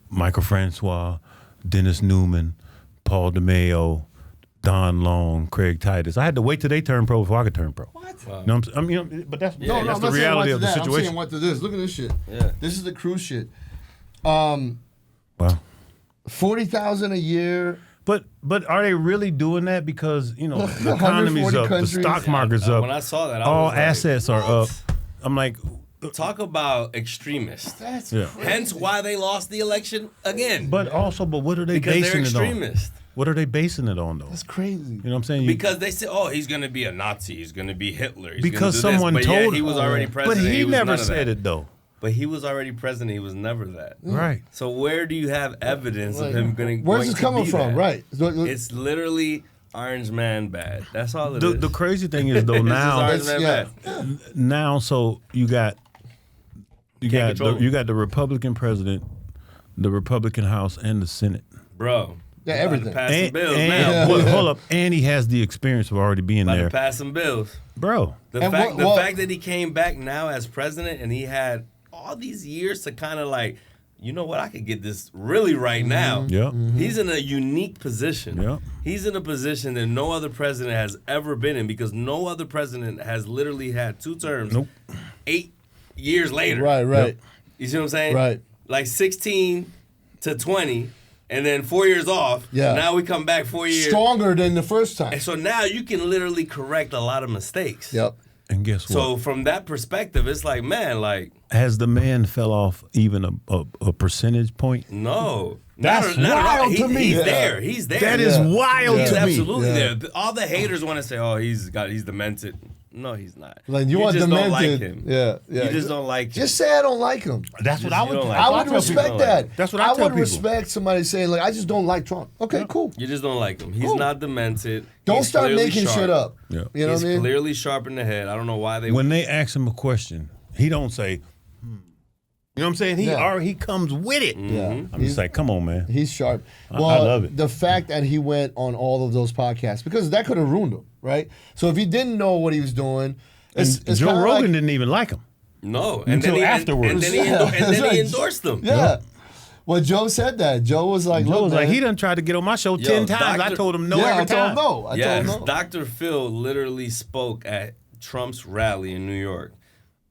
Michael Francois, Dennis Newman, Paul DeMeo, Don Long, Craig Titus. I had to wait till they turned pro before I could turn pro. What? You know what I'm saying? But that's, No, that's I'm the not saying reality what of to the that. I'm situation. saying what to this. Look at this shit. Yeah. This is the cruise shit. Wow. 40,000 a year. But are they really doing that because, you know, the economy's 140 up, countries. the stock market's up, When I saw that, I all was like, assets are up. I'm like, talk about extremists. That's Yeah. crazy. Hence why they lost the election again. but what are they because they're basing it on? extremists. What are they basing it on, though? That's crazy. You know what I'm saying? Because they said, "Oh, he's going to be a Nazi. He's going to be Hitler." He's Because gonna do someone this. But told he was already But president. he was never none of said that. it, though. But he was already president. He was never that. Right. So where do you have evidence of him going? Where's this coming from? Right. It's literally Orange Man bad. That's all it is. The crazy thing is, though, It's just now, Orange Man yeah. bad. now, so you got control him. you got the Republican president, the Republican House, and the Senate. Bro. Yeah, you about to everything. Pass some bills and now. well, hold up, and he has the experience of already being About there, to pass some bills. bro. The And fact what- fact that he came back now as president and he had all these years to kind of like, you know what, I could get this really right now. Yep. He's in a unique position. Yep. He's in a position that no other president has ever been in because no other president has literally had 2 terms Nope. 8 years later. Right, right. You see what I'm saying? Right. Like 16 to 20 and then 4 years off. Yeah. Now we come back 4 years. Stronger than the first time. And so now you can literally correct a lot of mistakes. Yep. And guess what? So from that perspective, it's like, man, like, Has the man fell off even a percentage point? no. That's not at all. wild to me. He's Yeah. there. He's there. That is Yeah. wild He's to me. absolutely Yeah. there. All the haters want to say, oh, he's demented. No, he's not. Like you want just demented. don't like him. Yeah, yeah. You just don't like him. Just say I don't like him. That's what I would. you don't like I it. would That's what respect people that. like. That's what I tell would people. respect somebody saying like I just don't like Trump. Okay, cool. You just don't like him. He's Cool. not demented. Don't He's start clearly making sharp. shit up. Yeah. You know He's what I mean? clearly sharp in the head. I don't know why they. When they ask him a question, he don't say, You know what I'm saying? He comes with it. Yeah. I'm just like, come on, man. He's sharp. I Well, love it. The fact that he went on all of those podcasts, because that could have ruined him, right? So if he didn't know what he was doing, it's Joe kinda Rogan like, didn't even like him. No. Until then afterwards. And then, Yeah. and then Right. he endorsed them. Yeah. Well, Joe said that. Joe was like, Joe look, was like, man. he done tried to get on my show 10 times. I told him no yeah, every I told time. him no. I Yes, told him no. Dr. Phil literally spoke at Trump's rally in New York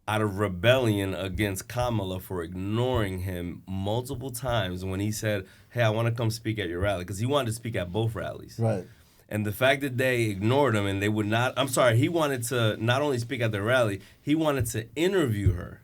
out of rebellion against Kamala for ignoring him multiple times when he said, hey, I want to come speak at your rally, because he wanted to speak at both rallies. Right. And the fact that they ignored him and they would not, he wanted to not only speak at the rally, he wanted to interview her.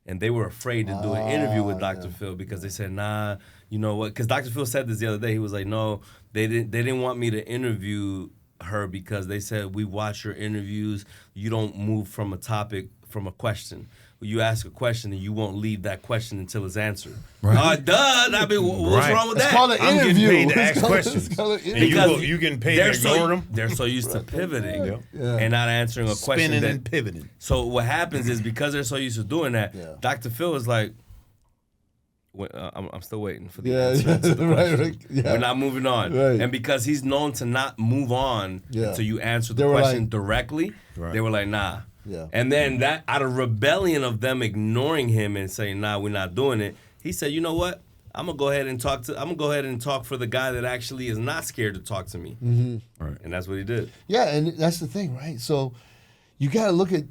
And they were afraid to do an interview with Dr. Phil because they said, nah, you know what? Because Dr. Phil said this the other day. He was like, no, they didn't want me to interview her because they said, we watch your interviews. You don't move from a topic, from a question. You ask a question and you won't leave that question until it's answered. Right. Duh. I mean, what's Right. wrong with It's that? called an I'm getting interview. paid to It's ask called- questions. it's called an And interview. you getting paid to they're ignore them? They're so used to pivoting Yeah. and not answering a question. Spinning that, and pivoting. So what happens is because they're so used to doing that, Yeah. Dr. Phil is like, I'm still waiting for the Yeah, answer to the right, question. right, yeah. We're not moving on. Right. And because he's known to not move on Yeah. until you answer They the were question like- directly, Right. they were like, nah. Yeah. And then that out of rebellion of them ignoring him and saying, nah, we're not doing it, he said, you know what? I'm gonna go ahead and talk for the guy that actually is not scared to talk to me. Mm-hmm. Right. And that's what he did. Yeah, and that's the thing, right? So you got to look at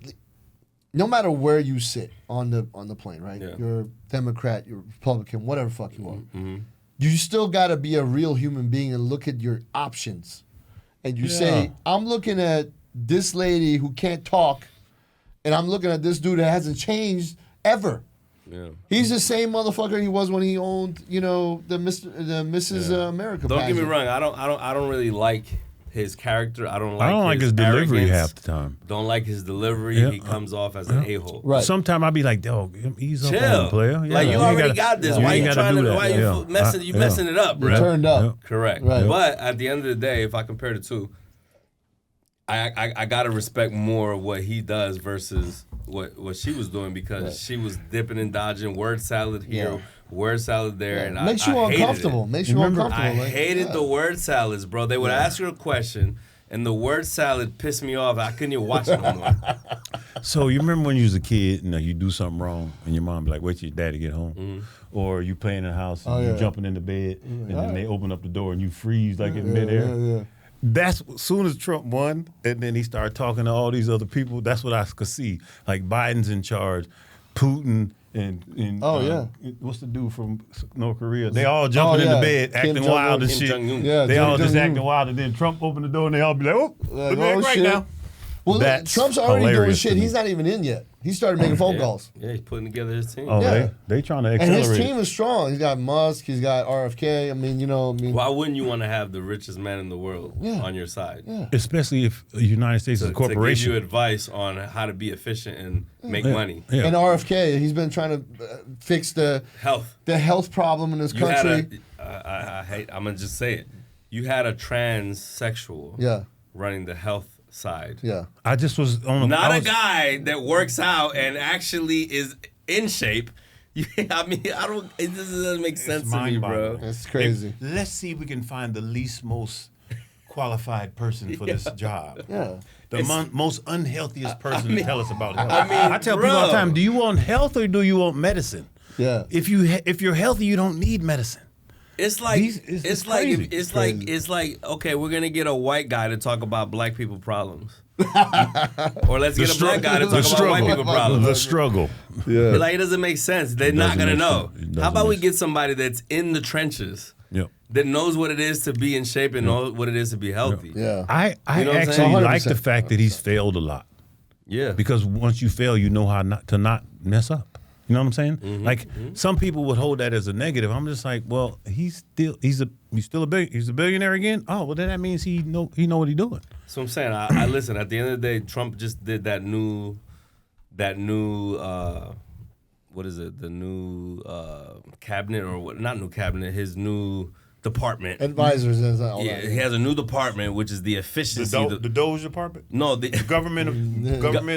no matter where you sit on the plane, right? Yeah. You're a Democrat, you're a Republican, whatever the fuck you are. Mm-hmm. You still got to be a real human being and look at your options. And you say, I'm looking at this lady who can't talk, and I'm looking at this dude that hasn't changed ever. Yeah. He's the same motherfucker he was when he owned, the Mrs. America. Don't get me pageant. wrong. I don't really like his character. I don't like his delivery arrogance. half the time. Don't like his delivery. Yeah. He comes off as an a-hole. Right. Sometimes I be like, dog, ease up on Chill. the player. Yeah, Like you already gotta- got this. you Why ain't you gotta trying do to? that. Why you Yeah. messing it up, You bro? turned up. Correct. Right. But at the end of the day, if I compare the two, I gotta respect more what he does versus what she was doing, because she was dipping and dodging, word salad here, word salad there, and Makes I you hated uncomfortable. it. Makes you Remember, uncomfortable. I like, hated yeah. the word salads, bro. They would ask her a question, and the word salad pissed me off. I couldn't even watch it no more. So you remember when you was a kid and you do something wrong and your mom be like, wait till your daddy get home. Mm-hmm. Or you playing in the house and Oh, you yeah. jumping in the bed and then they open up the door and you freeze like in Yeah, midair. yeah, yeah. That's as soon as Trump won, and then he started talking to all these other people. That's what I could see. Like Biden's in charge, Putin, and what's the dude from North Korea? They all jumping in the bed, acting wild and shit. Yeah, they all just acting wild, and then Trump opened the door, and they all be like, "Oh, look right now." Well, look, Trump's already doing shit. He's not even in yet. He started making phone calls. Yeah, he's putting together his team. Oh, they trying to accelerate. And his team is strong. He's got Musk. He's got RFK. I mean, why wouldn't you want to have the richest man in the world on your side? Yeah. Especially if the United States is a corporation. To give you advice on how to be efficient and make money. Yeah. And RFK, he's been trying to fix the health problem in this country. I'm gonna just say it. You had a transsexual running the health side. Yeah. I just was on a guy that works out and actually is in shape. I mean, it doesn't make sense to me, bro. It's crazy. Let's see if we can find the least most qualified person for this job. Yeah. The most unhealthiest person to tell us about health. I mean, I tell people all the time, do you want health or do you want medicine? Yeah. If you're healthy, you don't need medicine. It's like okay, we're gonna get a white guy to talk about black people problems, or let's get a black guy to talk about white people problems. The struggle. Yeah, like it doesn't make sense. They're not gonna know. How about we get somebody that's in the trenches, that knows what it is to be in shape and knows what it is to be healthy? Yeah, I actually like the fact that he's failed a lot. Yeah, because once you fail, you know how not to not mess up. You know what I'm saying? Like some people would hold that as a negative. I'm just like, well, he's a billionaire again. Oh, well then that means he know what he's doing. So I'm saying, I listen. At the end of the day, Trump just did that new, what is it? The new cabinet or what? Not new cabinet. His new department. Advisors and all that. He has a new department, which is the efficiency. The Doge department? No, the government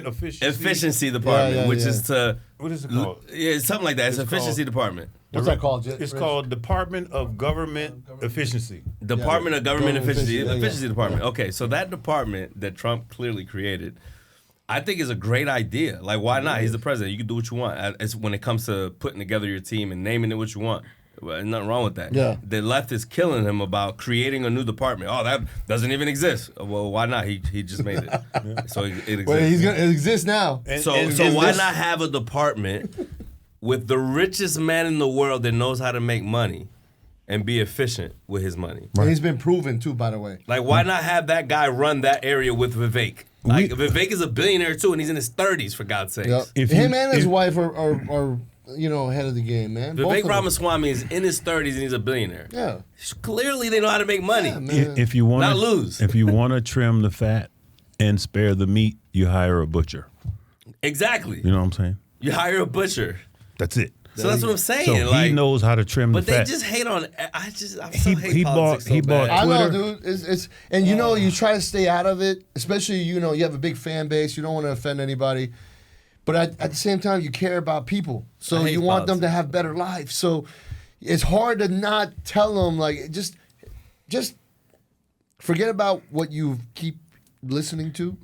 efficiency department, which is to. What is it called? Yeah, it's something like that. It's efficiency department. What's that called? It's called Department of Government Efficiency. Department of Government Efficiency. Efficiency Department. Yeah. Okay, so that department that Trump clearly created, I think is a great idea. Like, why not? He's the president. You can do what you want. It's when it comes to putting together your team and naming it what you want. Well, nothing wrong with that. Yeah. The left is killing him about creating a new department. Oh, that doesn't even exist. Well, why not? He just made it. So it exists. Well, it exists now. So why not have a department with the richest man in the world that knows how to make money and be efficient with his money? And he's been proven too, by the way. Like, why not have that guy run that area with Vivek? Like, Vivek is a billionaire too, and he's in his 30s, for God's sakes. Yep. Him and his wife are ahead of the game, man. Vivek Ramaswamy is in his 30s and he's a billionaire. Yeah. Clearly, they know how to make money. Yeah, if you want not lose. If you want to trim the fat and spare the meat, you hire a butcher. Exactly. You know what I'm saying? You hire a butcher. That's it. So that's what I'm saying. So he knows how to trim the fat. But they just hate on. I hate he politics bought bad. I know, dude. It's and you try to stay out of it, especially you have a big fan base. You don't want to offend anybody, but at the same time, you care about people, so you want them to have better lives. So it's hard to not tell them like just forget about what you keep listening to,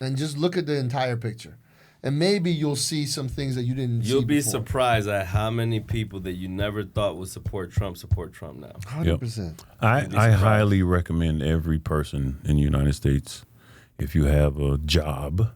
and just look at the entire picture. And maybe you'll see some things that you didn't see You'll be before. surprised at how many people that you never thought would support Trump now. 100%. I highly recommend every person in the United States, if you have a job,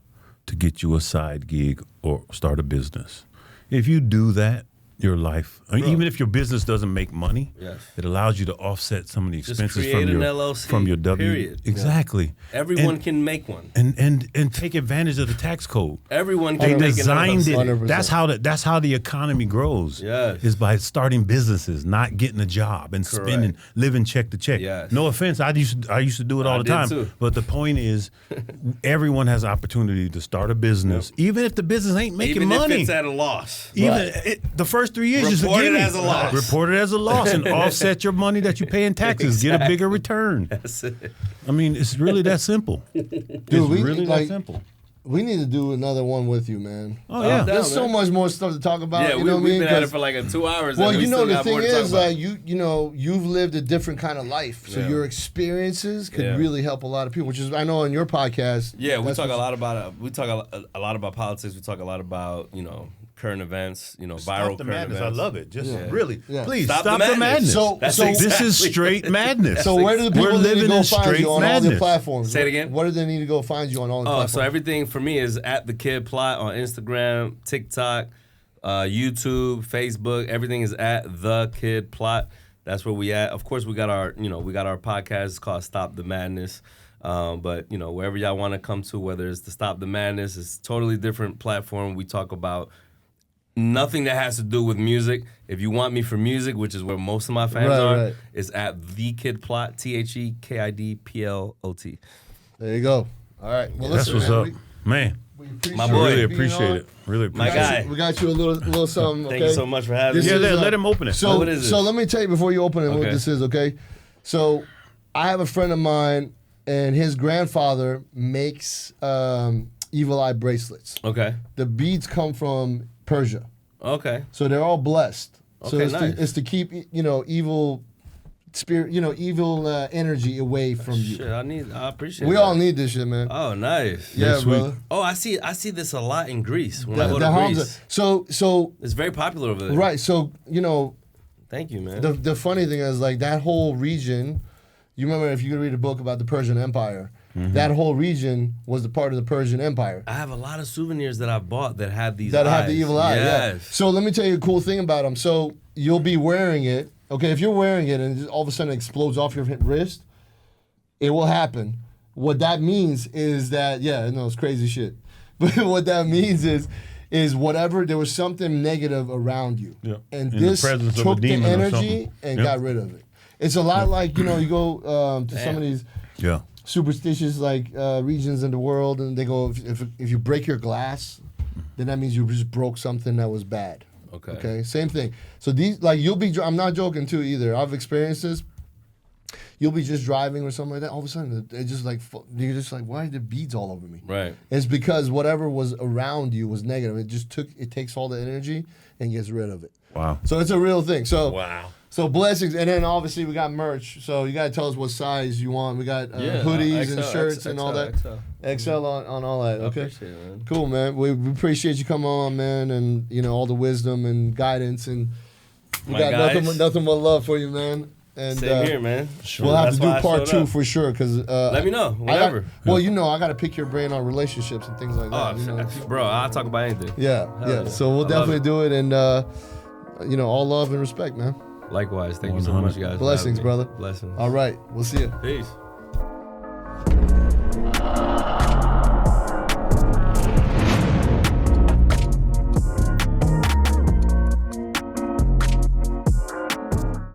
to get you a side gig or start a business. If you do that, your life, even if your business doesn't make money, it allows you to offset some of the expenses from your W. Period. Exactly. Everyone can make one, and take advantage of the tax code. Everyone can They make designed it. 100%. That's how the economy grows. Yes. Is by starting businesses, not getting a job and spending, living check to check. Yes. No offense, I used to do it all the time. Too. But the point is, everyone has opportunity to start a business, even if the business ain't making money. Even if it's at a loss. The first 3 years, just report a it as a loss. Report it as a loss and offset your money that you pay in taxes. Exactly. Get a bigger return. That's it. I mean, it's really that simple. It's really that simple. We need to do another one with you, man. Oh yeah, there's so much more stuff to talk about. Yeah, you know we've been at it for like 2 hours. Well, and the thing is, like you've lived a different kind of life, so your experiences could really help a lot of people. Which is, I know, on your podcast. Yeah, we talk a lot about We talk a lot about politics. We talk a lot about current events, viral Stop the current madness. events. I love it. Just Yeah. really, Yeah. please Stop stop, the the madness. madness. So This is exactly- straight madness. So where do the people We're need to living go in find straight you on all madness. their platforms? Say it again? What do they need to go find you on all the platforms? So everything for me is at the Kid Plot on Instagram, TikTok, YouTube, Facebook. Everything is at the Kid Plot. That's where we at. Of course, we got our podcast. It's called Stop the Madness. But wherever y'all want to come to, whether it's the Stop the Madness, it's a totally different platform. We talk about nothing that has to do with music. If you want me for music, which is where most of my fans are, is at the Kid Plot, TheKidPlot. There you go. All right. Well, That's listen, what's man, up, man. My I boy. really being appreciate on. it. Really My appreciate guy. it. We got you a little something. Thank okay? you so much for having This me. Yeah, is, let him open it. So, What is so this? let me tell you before you open it what Okay. this is, okay? So I have a friend of mine, and his grandfather makes evil eye bracelets. Okay. The beads come from Persia, Okay. so they're all blessed. So Okay, it's, nice. it's to keep evil spirit, evil energy away from you. Shit, I appreciate it. We all need this shit, man. Oh, nice. Yeah, sweet. brother. Oh, I see this a lot in Greece when I go The to Hamza. Greece. So It's very popular over there. right. So Thank you, man. the funny thing is like that whole region. You remember if you could read a book about the Persian Empire, that whole region was the part of the Persian Empire I have a lot of souvenirs that I've bought that have these that eyes. have the evil eye. Yeah. Yes. So let me tell you a cool thing about them. So you'll be wearing it. Okay, if you're wearing it and it just all of a sudden explodes off your wrist, it will happen. What that means is that it's crazy shit. But what that means is whatever there was something negative around you, Yeah. and In the this presence of a took the demon or energy something. and Yeah. got rid of it. It's a lot like you go to some of these Yeah. superstitious regions in the world, and they go if you break your glass, then that means you just broke something that was bad. Okay. Okay. Same thing. So these you'll be. I'm not joking too either. I've experienced this. You'll be just driving or something like that. All of a sudden, it's just you're just like, why are there beads all over me? Right. It's because whatever was around you was negative. It takes all the energy and gets rid of it. Wow. So it's a real thing. So Wow. So blessings, and then obviously we got merch. So you gotta tell us what size you want. We got hoodies and shirts and all that. XL on all that. I Okay, appreciate it, man. cool, man. We appreciate you coming on, man, and all the wisdom and guidance, and we My got guys. nothing but love for you, man. And Same here, man. we'll have That's to do why I part showed 2 up. for sure. Cause Let me know whenever. I gotta pick your brain on relationships and things like that. Oh, bro, I'll talk about anything. Yeah. yeah. So we'll I love definitely it. do it, and all love and respect, man. Likewise. Thank you so much, guys. for Blessings, having me. brother. Blessings. All right, we'll see you. Peace.